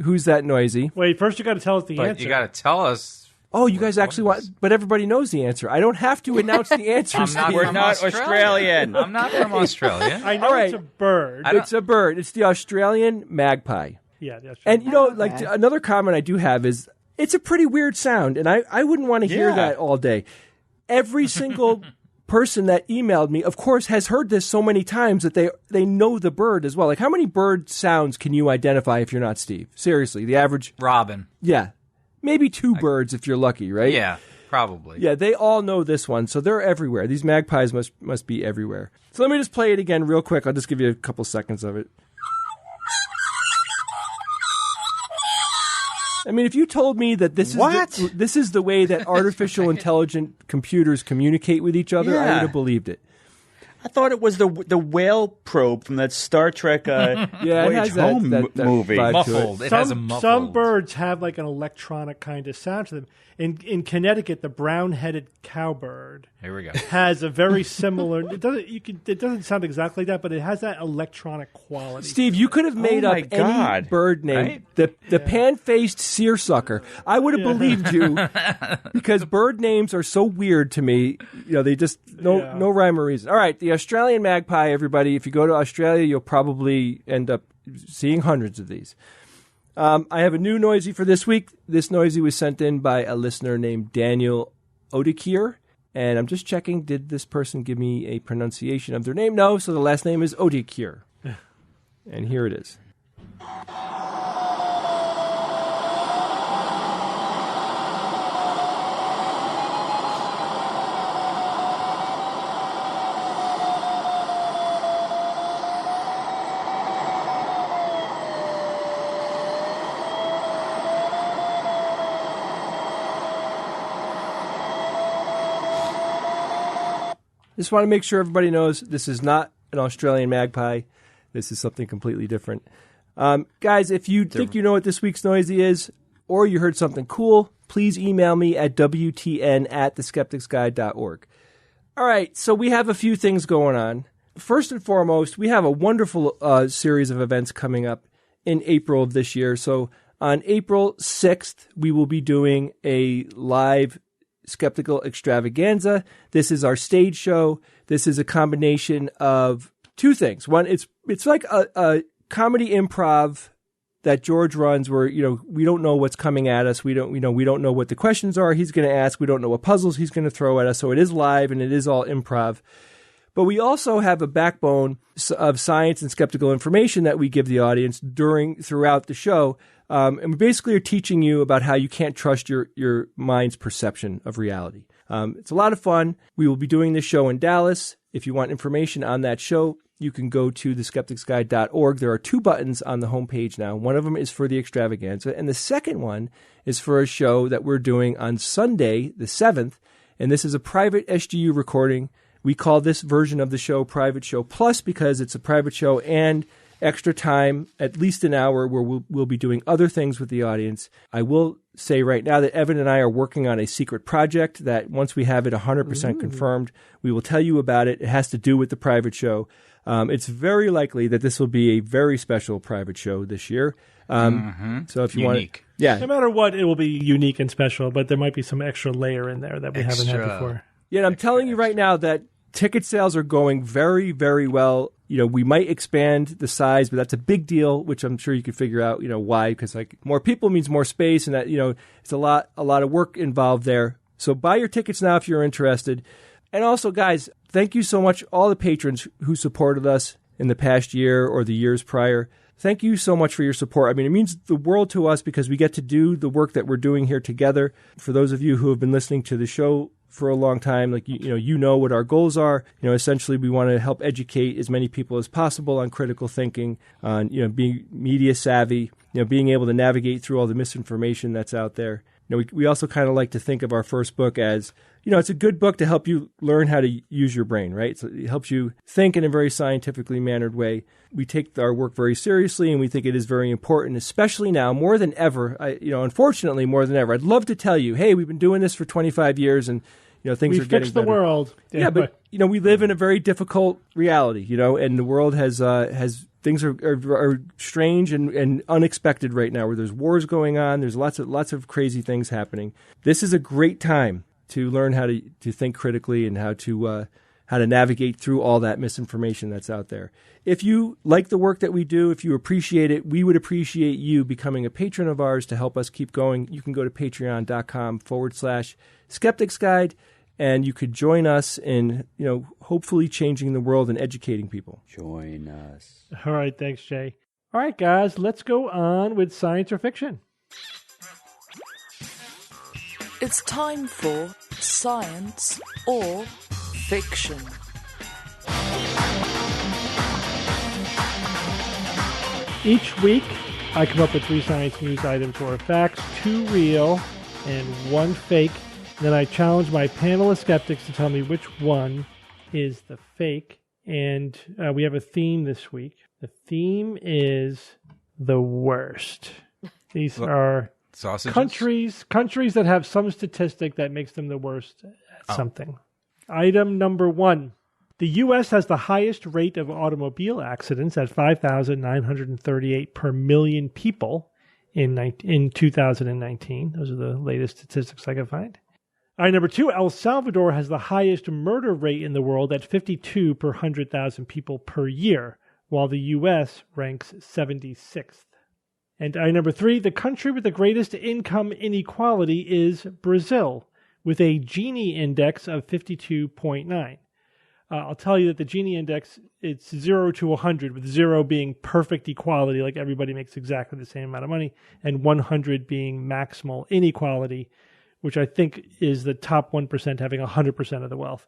Who's That Noisy. Wait, first you got to tell us the answer. You got to tell us. Oh, you guys actually want, but everybody knows the answer. I don't have to announce the answer. We're not Australian. I'm not from Australia. I know it's a bird. It's a bird. It's the Australian magpie. Yeah, the And Australian another comment I do have is it's a pretty weird sound, and I wouldn't want to hear that all day. Every single person that emailed me, of course, has heard this so many times that they know the bird as well. Like, how many bird sounds can you identify if you're not Steve? Seriously, the average... Robin. Yeah. Maybe two birds if you're lucky, right? Yeah, probably. Yeah, they all know this one, so they're everywhere. These magpies must be everywhere. So let me just play it again real quick. I'll just give you a couple seconds of it. I mean, if you told me that this is the way that artificial intelligent computers communicate with each other, I would have believed it. I thought it was the whale probe from that Star Trek Voyage Home movie. Muffled. It has a muffled. Some birds have like an electronic kind of sound to them. In Connecticut, the brown-headed cowbird Here we go. has a very similar. It doesn't sound exactly like that, but it has that electronic quality. Steve, you could have made up any bird name. Right? The pan-faced seersucker. I would have believed you because bird names are so weird to me. You know, they just no rhyme or reason. All right, the Australian magpie. Everybody, if you go to Australia, you'll probably end up seeing hundreds of these. I have a new noisy for this week. This noisy was sent in by a listener named Daniel Odekir. And I'm just checking, did this person give me a pronunciation of their name? No, so the last name is Odekir. And here it is. Just want to make sure everybody knows this is not an Australian magpie. This is something completely different. Guys, if you think you know what this week's noisy is, or you heard something cool, please email me at wtn@theskepticsguide.org. All right, so we have a few things going on. First and foremost, we have a wonderful series of events coming up in April of this year. So on April 6th, we will be doing a live Skeptical Extravaganza. This is our stage show. This is a combination of two things. One, it's like a comedy improv that George runs where, we don't know what's coming at us. We don't know what the questions are he's going to ask. We don't know what puzzles he's going to throw at us. So it is live and it is all improv. But we also have a backbone of science and skeptical information that we give the audience throughout the show. And we basically are teaching you about how you can't trust your mind's perception of reality. It's a lot of fun. We will be doing this show in Dallas. If you want information on that show, you can go to theskepticsguide.org. There are two buttons on the homepage now. One of them is for the extravaganza, and the second one is for a show that we're doing on Sunday, the 7th, and this is a private SGU recording. We call this version of the show Private Show Plus because it's a private show and extra time, at least an hour, where we'll be doing other things with the audience. I will say right now that Evan and I are working on a secret project that once we have it 100% confirmed, we will tell you about it. It has to do with the private show. It's very likely that this will be a very special private show this year. So if you want, no matter what, it will be unique and special, but there might be some extra layer in there that we haven't had before. Yeah, I'm telling you right now that ticket sales are going very, very well. We might expand the size, but that's a big deal, which I'm sure you could figure out, why, because more people means more space, and that, it's a lot of work involved there. So buy your tickets now if you're interested. And also, guys, thank you so much, all the patrons who supported us in the past year or the years prior. Thank you so much for your support. I mean, it means the world to us because we get to do the work that we're doing here together. For those of you who have been listening to the show for a long time. Like, you know what our goals are. Essentially we want to help educate as many people as possible on critical thinking, on, being media savvy, being able to navigate through all the misinformation that's out there. We also kind of like to think of our first book as, it's a good book to help you learn how to use your brain, right? So it helps you think in a very scientifically mannered way. We take our work very seriously, and we think it is very important, especially now more than ever. Unfortunately, more than ever. I'd love to tell you, hey, we've been doing this for 25 years, and things are getting better. We've fixed the world. Yeah, but we live in a very difficult reality, and the world has things are strange and unexpected right now, where there's wars going on. There's lots of crazy things happening. This is a great time to learn how to think critically and how to navigate through all that misinformation that's out there. If you like the work that we do, if you appreciate it, we would appreciate you becoming a patron of ours to help us keep going. You can go to patreon.com/Skeptics Guide, and you could join us in, hopefully changing the world and educating people. Join us. All right. Thanks, Jay. All right, guys, let's go on with science or fiction. It's time for Science or Fiction. Each week, I come up with 3 science news items or facts, 2 real and 1 fake. Then I challenge my panel of skeptics to tell me which one is the fake. And we have a theme this week. The theme is the worst. These are sausages? countries that have some statistic that makes them the worst at something. Item number 1. The U.S. has the highest rate of automobile accidents at 5,938 per million people in 2019. Those are the latest statistics I can find. Item number 2, El Salvador has the highest murder rate in the world at 52 per 100,000 people per year, while the U.S. ranks 76th. And item number 3, the country with the greatest income inequality is Brazil, with a Gini index of 52.9. I'll tell you that the Gini index, it's 0 to 100, with 0 being perfect equality, like everybody makes exactly the same amount of money, and 100 being maximal inequality, which I think is the top 1% having 100% of the wealth.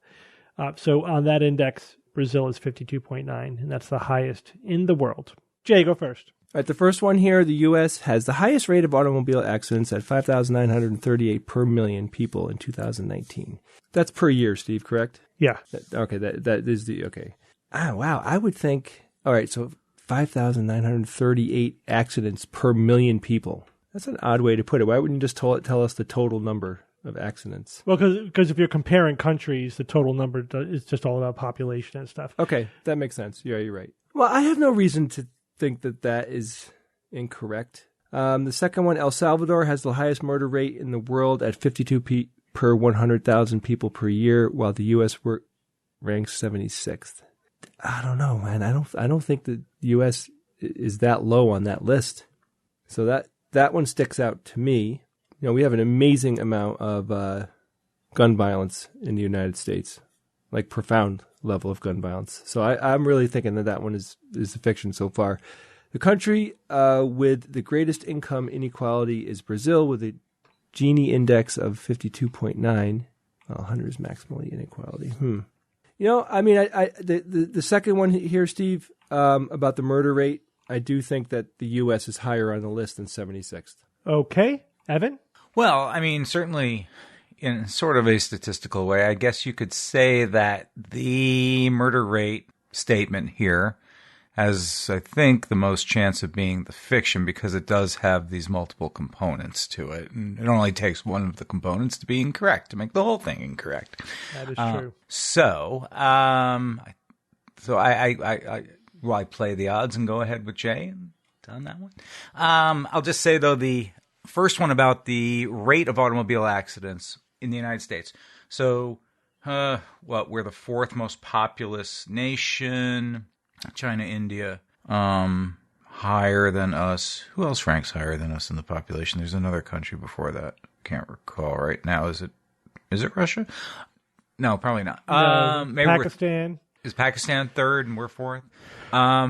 So on that index, Brazil is 52.9, and that's the highest in the world. Jay, go first. All right, the first one here, the U.S. has the highest rate of automobile accidents at 5,938 per million people in 2019. That's per year, Steve, correct? Yeah. Okay, that is the, okay. Wow, I would think, all right, so 5,938 accidents per million people. That's an odd way to put it. Why wouldn't you just tell us the total number of accidents? Well, because if you're comparing countries, the total number is just all about population and stuff. Okay, that makes sense. Yeah, you're right. Well, I have no reason to think that is incorrect. The second one, El Salvador has the highest murder rate in the world at 52 per 100,000 people per year, while the U.S. ranks 76th. I don't know, man. I don't think the U.S. is that low on that list. So that one sticks out to me. We have an amazing amount of gun violence in the United States, like profound level of gun violence. So I'm really thinking that one is a fiction so far. The country with the greatest income inequality is Brazil, with a Gini index of 52.9. 100 is maximal inequality. The second one here, Steve, about the murder rate, I do think that the U.S. is higher on the list than 76th. Okay. Evan? Well, I mean, certainly in sort of a statistical way, I guess you could say that the murder rate statement here has, I think, the most chance of being the fiction because it does have these multiple components to it. And it only takes one of the components to be incorrect, to make the whole thing incorrect. That is true. Will I play the odds and go ahead with Jay on that one? I'll just say, though, the first one about the rate of automobile accidents in the United States. So, we're the 4th most populous nation. China, India, higher than us. Who else ranks higher than us in the population? There's another country before that. Can't recall right now. Is it Russia? No, probably not. No, maybe Pakistan. Is Pakistan 3rd and we're 4th?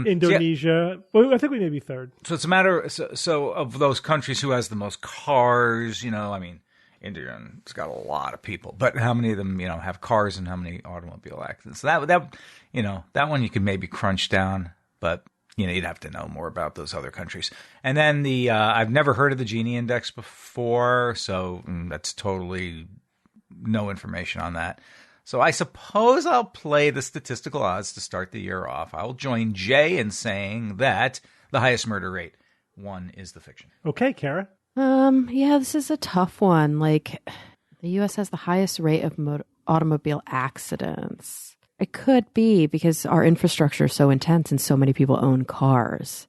Indonesia. Well, I think we may be 3rd. So it's a matter. So of those countries, who has the most cars? India's got a lot of people, but how many of them, have cars and how many automobile accidents? So that one you could maybe crunch down, but you'd have to know more about those other countries. And then I've never heard of the Gini Index before, so that's totally no information on that. So I suppose I'll play the statistical odds to start the year off. I'll join Jay in saying that the highest murder rate, 1, is the fiction. Okay, Kara. Yeah, this is a tough one. Like, the U.S. has the highest rate of automobile accidents. It could be because our infrastructure is so intense and so many people own cars.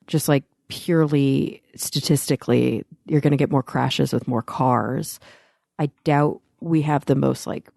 Just like purely statistically, you're going to get more crashes with more cars. I doubt we have the most like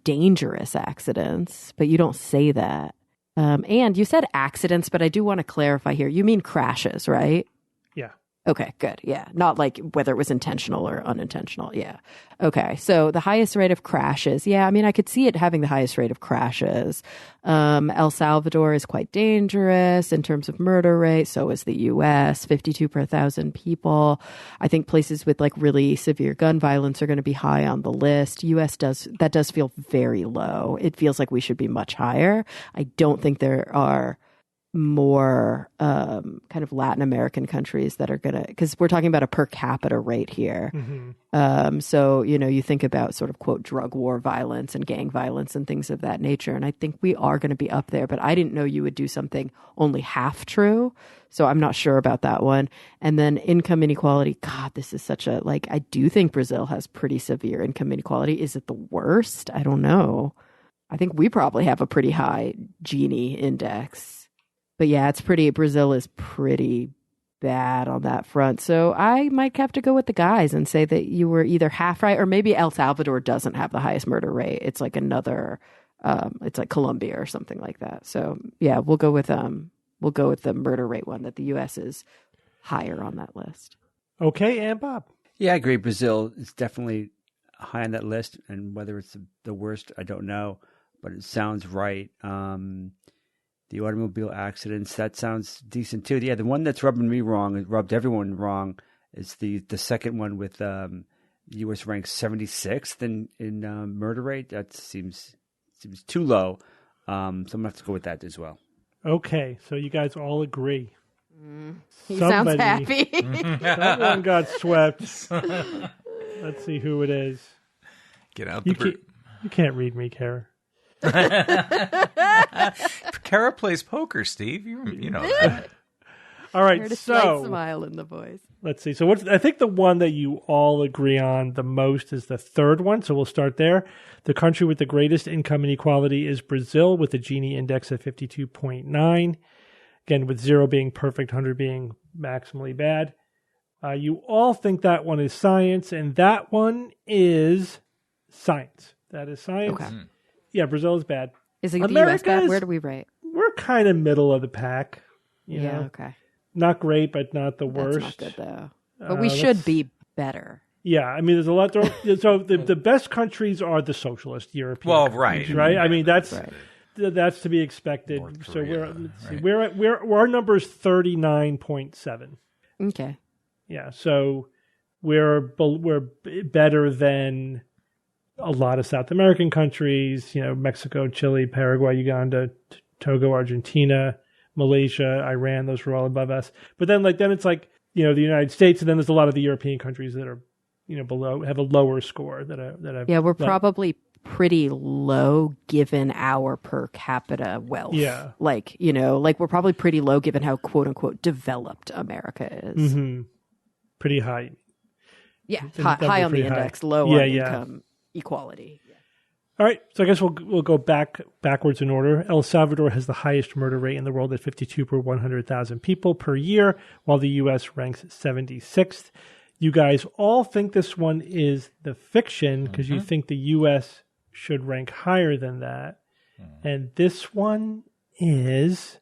dangerous accidents, but you don't say that. And you said accidents, but I do want to clarify here. You mean crashes, right? Yeah. Okay, good. Yeah. Not like whether it was intentional or unintentional. Yeah. Okay. So the highest rate of crashes. Yeah. I mean, I could see it having the highest rate of crashes. El Salvador is quite dangerous in terms of murder rate. So is the U.S., 52 per 1,000 people. I think places with like really severe gun violence are going to be high on the list. U.S. does feel very low. It feels like we should be much higher. I don't think there are more kind of Latin American countries that are going to, because we're talking about a per capita rate here. Mm-hmm. So, you think about sort of, quote, drug war violence and gang violence and things of that nature. And I think we are going to be up there, but I didn't know you would do something only half true. So I'm not sure about that one. And then income inequality. God, this is such a, I do think Brazil has pretty severe income inequality. Is it the worst? I don't know. I think we probably have a pretty high Gini index. But yeah, Brazil is pretty bad on that front. So I might have to go with the guys and say that you were either half right, or maybe El Salvador doesn't have the highest murder rate. It's like it's like Colombia or something like that. So yeah, we'll go with the murder rate one, that the U.S. is higher on that list. Okay, and Bob. Yeah, I agree. Brazil is definitely high on that list, and whether it's the worst, I don't know, but it sounds right. The automobile accidents, that sounds decent too. Yeah, the one that's rubbed everyone wrong, is the second one with the U.S. ranked 76th in murder rate. That seems too low. So I'm going to have to go with that as well. Okay, so you guys all agree. He sounds happy. Someone got swept. Let's see who it is. Get out the brute. You can't read me, Kara. Kara plays poker, Steve. You know that. All right, so smile in the voice. Let's see. So I think the one that you all agree on the most is the third one. So we'll start there. The country with the greatest income inequality is Brazil, with a Gini index of 52.9. Again, with 0 being perfect, 100 being maximally bad. You all think that one is science, and that one is science. That is science. Okay. Yeah, Brazil is bad. Is it the U.S. bad? Where do we rate? We're kind of middle of the pack. You know? Okay. Not great, but not the worst. That's not good, though. But we should be better. Yeah, I mean, there's a lot. So the best countries are the socialist European. Well, right. Right. I mean, that's to be expected. North So Korea, we're our number is 39.7. Okay. Yeah. So we're better than a lot of South American countries. Mexico, Chile, Paraguay, Uganda, Togo, Argentina, Malaysia, Iran. Those were all above us. But then it's the United States, and then there's a lot of the European countries that are below, have a lower score we're probably pretty low given our per capita wealth. Yeah. We're probably pretty low given how quote unquote developed America is. Mm-hmm. Pretty high. Yeah. High on the index, low on income equality. Yeah. All right. So I guess we'll go backwards in order. El Salvador has the highest murder rate in the world at 52 per 100,000 people per year, while the U.S. ranks 76th. You guys all think this one is the fiction because you think the U.S. should rank higher than that. And this one is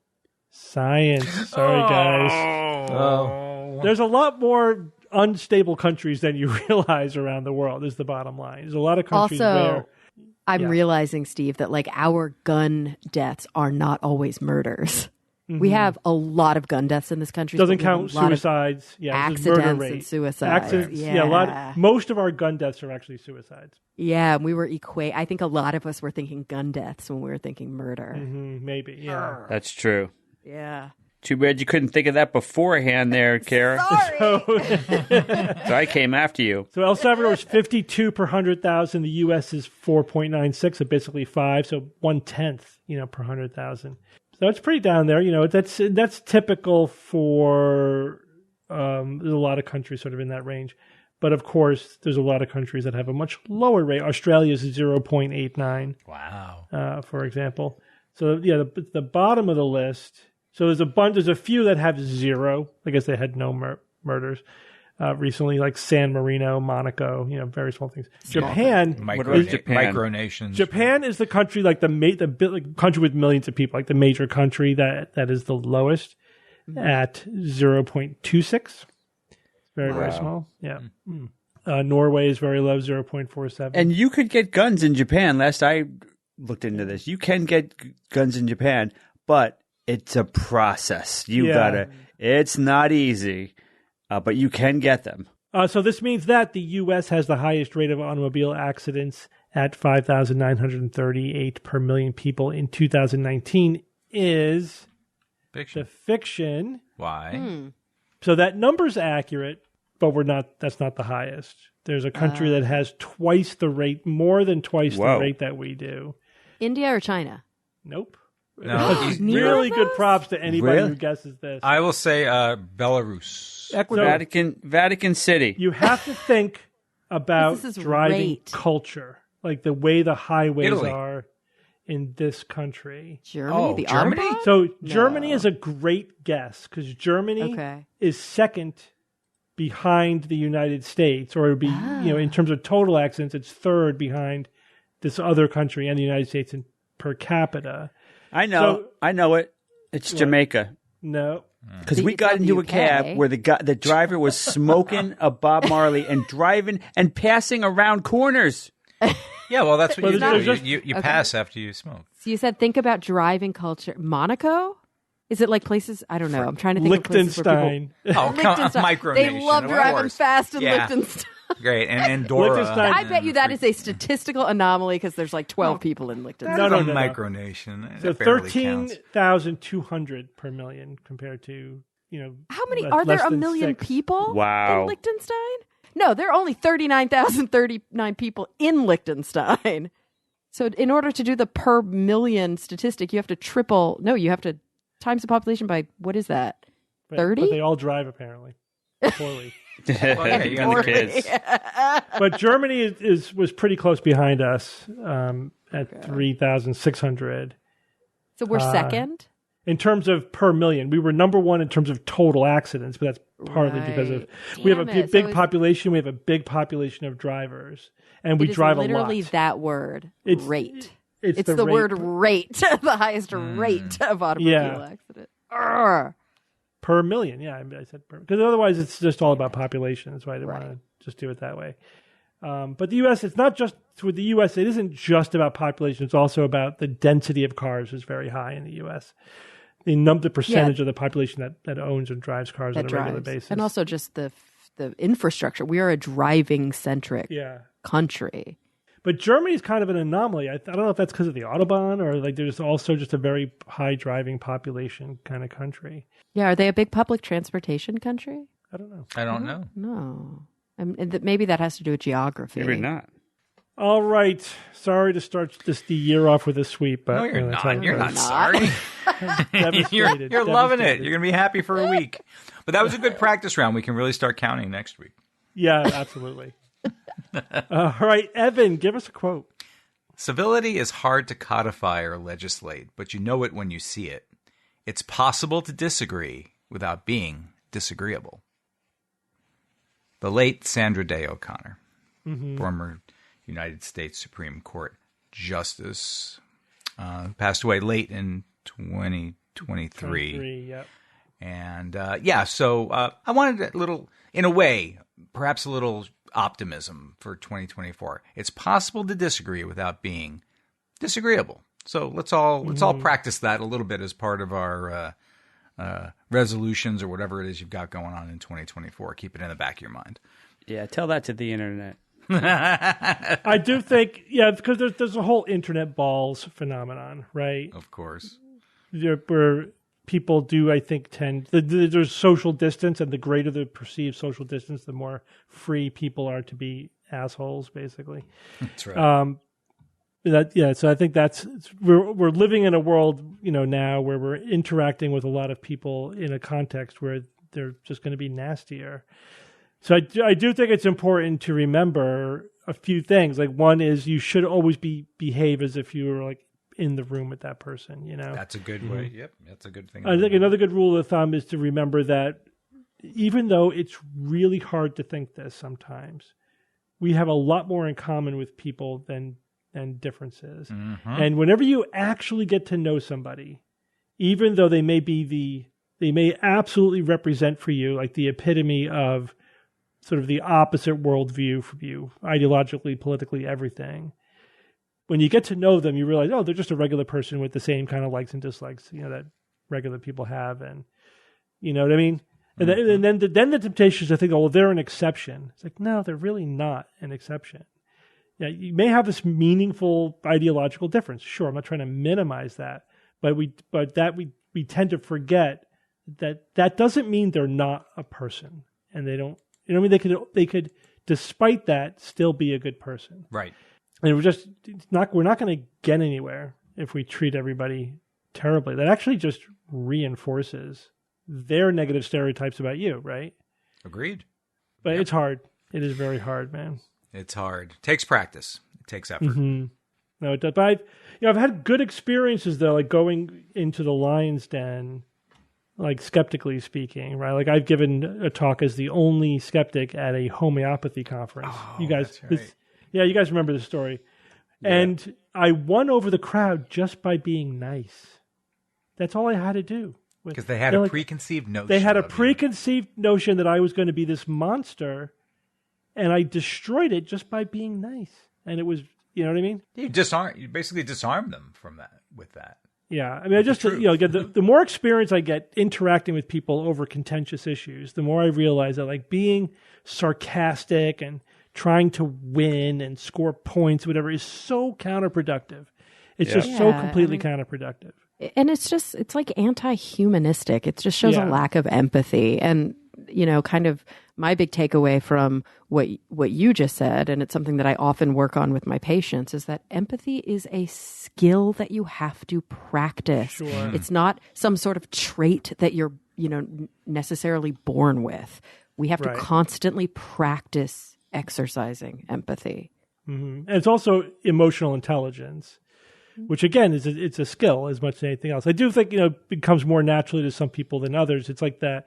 science. Sorry, guys. Oh. There's a lot more unstable countries than you realize around the world, is the bottom line. There's a lot of countries where... I'm realizing, Steve, that our gun deaths are not always murders. We have a lot of gun deaths in this country. Doesn't count suicides. Yeah, accidents murder and suicides. Accidents, most of our gun deaths are actually suicides. Yeah, we were I think a lot of us were thinking gun deaths when we were thinking murder. Maybe, yeah. That's true. Yeah. Too bad you couldn't think of that beforehand there, Kara. Sorry. So I came after you. So El Salvador is 52 per 100,000. The U.S. is 4.96, so basically 5, so 1/10, per 100,000. So it's pretty down there. That's typical for there's a lot of countries sort of in that range. But of course, there's a lot of countries that have a much lower rate. Australia's 0.89. Wow. For example. So the bottom of the list. So there's a few that have 0. I guess they had no murders recently, like San Marino, Monaco. Very small things. Japan. Micronations. Japan is the country like the country with millions of people, like the major country that is the lowest at 0.26. Very small. Yeah. Norway is very low, 0.47. And you could get guns in Japan. Last I looked into this, you can get guns in Japan, but it's a process. It's not easy, but you can get them. So this means that the U.S. has the highest rate of automobile accidents at 5,938 per million people in 2019 is the fiction. Why? So that number's accurate, but that's not the highest. There's a country that has more than twice the rate that we do. India or China? Nope. No, really good props to anybody who guesses this. I will say Belarus. Vatican City. You have to think about driving culture, like the way the highways are in this country. Germany? Germany? Autobahn? So Germany is a great guess because Germany is second behind the United States, or it would be, in terms of total accidents, it's third behind this other country and the United States per capita. I know it. It's Jamaica. No. Because we got into a cab where the driver was smoking a Bob Marley and driving and passing around corners. Yeah, well, that's what you do. You pass after you smoke. So you said think about driving culture. Monaco? Is it like places? I don't know. I'm trying to think of places where people... Micronation. They love driving fast in Liechtenstein. Great. And Andorra. I bet you that is a statistical anomaly because there's like 12 people in Liechtenstein. No. Micronation. So 13,200 per million compared to, How many? Are there a million 6. people in Liechtenstein? No, there are only 39,039 people in Liechtenstein. So in order to do the per million statistic, you have to times the population by, what is that? 30? But they all drive, apparently. Poorly. You got the kids. But Germany was pretty close behind us at 3,600. So we're second? In terms of per million. We were number one in terms of total accidents, but that's partly because of we have a big population. We have a big population of drivers, and we drive a lot. Literally that word, rate. It's the rate. word rate, the highest rate of automobile accident. Per million, I said because otherwise it's just all about population. That's why I didn't want to just do it that way. But the U.S., it's not just with the U.S. It isn't just about population. It's also about the density of cars is very high in the U.S. The percentage of the population that owns and drives cars on a regular basis, and also just the infrastructure. We are a driving centric country. But Germany is kind of an anomaly. I don't know if that's because of the Autobahn or like there's also just a very high driving population kind of country. Yeah, are they a big public transportation country? I don't know. I don't know. No. Maybe that has to do with geography. Maybe not. All right. Sorry to start the year off with a sweep. But no, you're not. You're not sorry. You're loving it. You're going to be happy for a week. But that was a good practice round. We can really start counting next week. Yeah, absolutely. All right, Evan, give us a quote. Civility is hard to codify or legislate, but you know it when you see it. It's possible to disagree without being disagreeable. The late Sandra Day O'Connor, former United States Supreme Court Justice, passed away late in 2023. Yep. And so I wanted a little, in a way, perhaps a little optimism for 2024. It's possible to disagree without being disagreeable. So let's all practice that a little bit as part of our resolutions or whatever it is you've got going on in 2024. Keep it in the back of your mind. Yeah, tell that to the internet. I do think, because there's a whole internet balls phenomenon, right? Of course. Where people do, I think, there's social distance, and the greater the perceived social distance, the more free people are to be assholes, basically. That's right. So I think we're living in a world, now where we're interacting with a lot of people in a context where they're just going to be nastier. So I do think it's important to remember a few things. Like, one is you should always behave as if you were like in the room with that person. That's a good way. Yep, that's a good thing. I think another good rule of thumb is to remember that even though it's really hard to think this sometimes, we have a lot more in common with people than differences. Mm-hmm. And whenever you actually get to know somebody, even though they may absolutely represent for you like the epitome of sort of the opposite worldview from you, ideologically, politically, everything. When you get to know them, you realize, they're just a regular person with the same kind of likes and dislikes, that regular people have, and you know what I mean. And, then the temptation is to think, they're an exception. It's like, no, they're really not an exception. Yeah, you may have this meaningful ideological difference. Sure, I'm not trying to minimize that, but we tend to forget that doesn't mean they're not a person, and they don't. They could, despite that, still be a good person. Right. And we're not going to get anywhere if we treat everybody terribly. That actually just reinforces their negative stereotypes about you, right? Agreed. But It's hard. It is very hard, man. It's hard. It takes practice. It takes effort. Mm-hmm. No, it does. But I've had good experiences though, like going into the lion's den, like skeptically speaking, right? Like I've given a talk as the only skeptic at a homeopathy conference. You guys, that's right. You guys remember the story. Yeah. And I won over the crowd just by being nice. That's all I had to do. Because they had a preconceived notion. They had a preconceived notion that I was going to be this monster, and I destroyed it just by being nice. And it was, you know what I mean? You basically disarm them from that with that. Yeah, I mean, the more experience I get interacting with people over contentious issues, the more I realize that like being sarcastic and trying to win and score points, whatever, is so counterproductive. It's just so completely counterproductive. And it's like anti-humanistic. It just shows a lack of empathy. And, kind of my big takeaway from what you just said, and it's something that I often work on with my patients, is that empathy is a skill that you have to practice. Sure. It's not some sort of trait that you're, necessarily born with. We have to constantly practice exercising empathy. Mm-hmm. And it's also emotional intelligence, which again it's a skill as much as anything else. I do think it becomes more naturally to some people than others. It's like the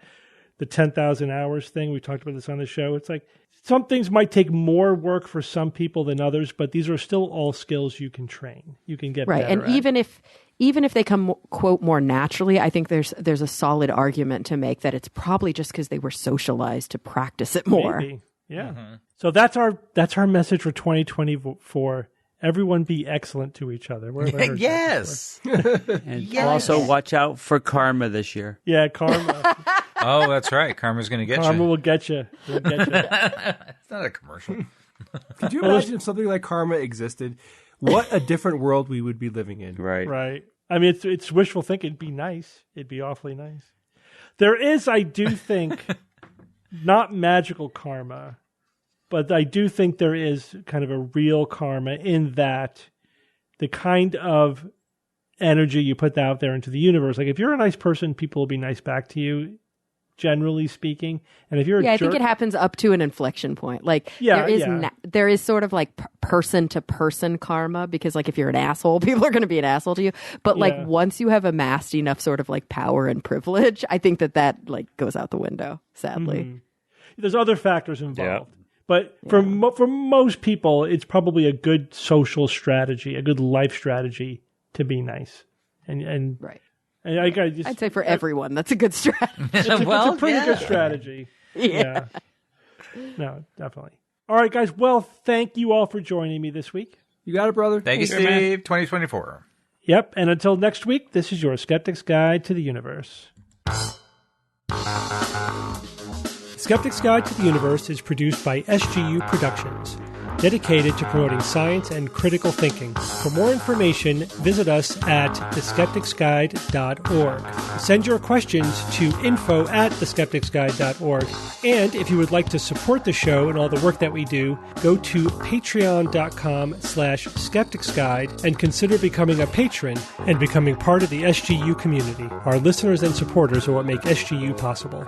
10,000 hours thing. We talked about this on the show. It's like some things might take more work for some people than others, but these are still all skills you can train. You can get better and at. even if they come, quote, more naturally, I think there's a solid argument to make that it's probably just because they were socialized to practice it more. Maybe. Yeah. Mm-hmm. So that's our message for 2024. Everyone be excellent to each other. Yes. And also watch out for karma this year. Yeah, karma. Oh, that's right. Karma's going to get Karma you. will get you. It's not a commercial. Could you imagine if something like karma existed? What a different world we would be living in. Right. I mean, it's wishful thinking. It'd be nice. It'd be awfully nice. There is, I do think, not magical karma, but I do think there is kind of a real karma in that the kind of energy you put out there into the universe. Like if you're a nice person, people will be nice back to you, generally speaking. And if you're a jerk, I think it happens up to an inflection point. Like there is sort of like person to person karma, because like if you're an asshole, people are going to be an asshole to you. But like once you have amassed enough sort of like power and privilege, I think that like goes out the window, sadly. Mm-hmm. There's other factors involved. Yeah. But for most people, it's probably a good social strategy, a good life strategy to be nice. And right. And I'd say for everyone, that's a good strategy. It's a pretty good strategy. Yeah. No, definitely. All right, guys. Well, thank you all for joining me this week. You got it, brother. Thank you, Steve. 2024. Yep. And until next week, this is your Skeptic's Guide to the Universe. Skeptics Guide to the Universe is produced by SGU Productions, dedicated to promoting science and critical thinking. For more information, visit us at theskepticsguide.org. Send your questions to info@theskepticsguide.org. And if you would like to support the show and all the work that we do, go to patreon.com/skepticsguide and consider becoming a patron and becoming part of the SGU community. Our listeners and supporters are what make SGU possible.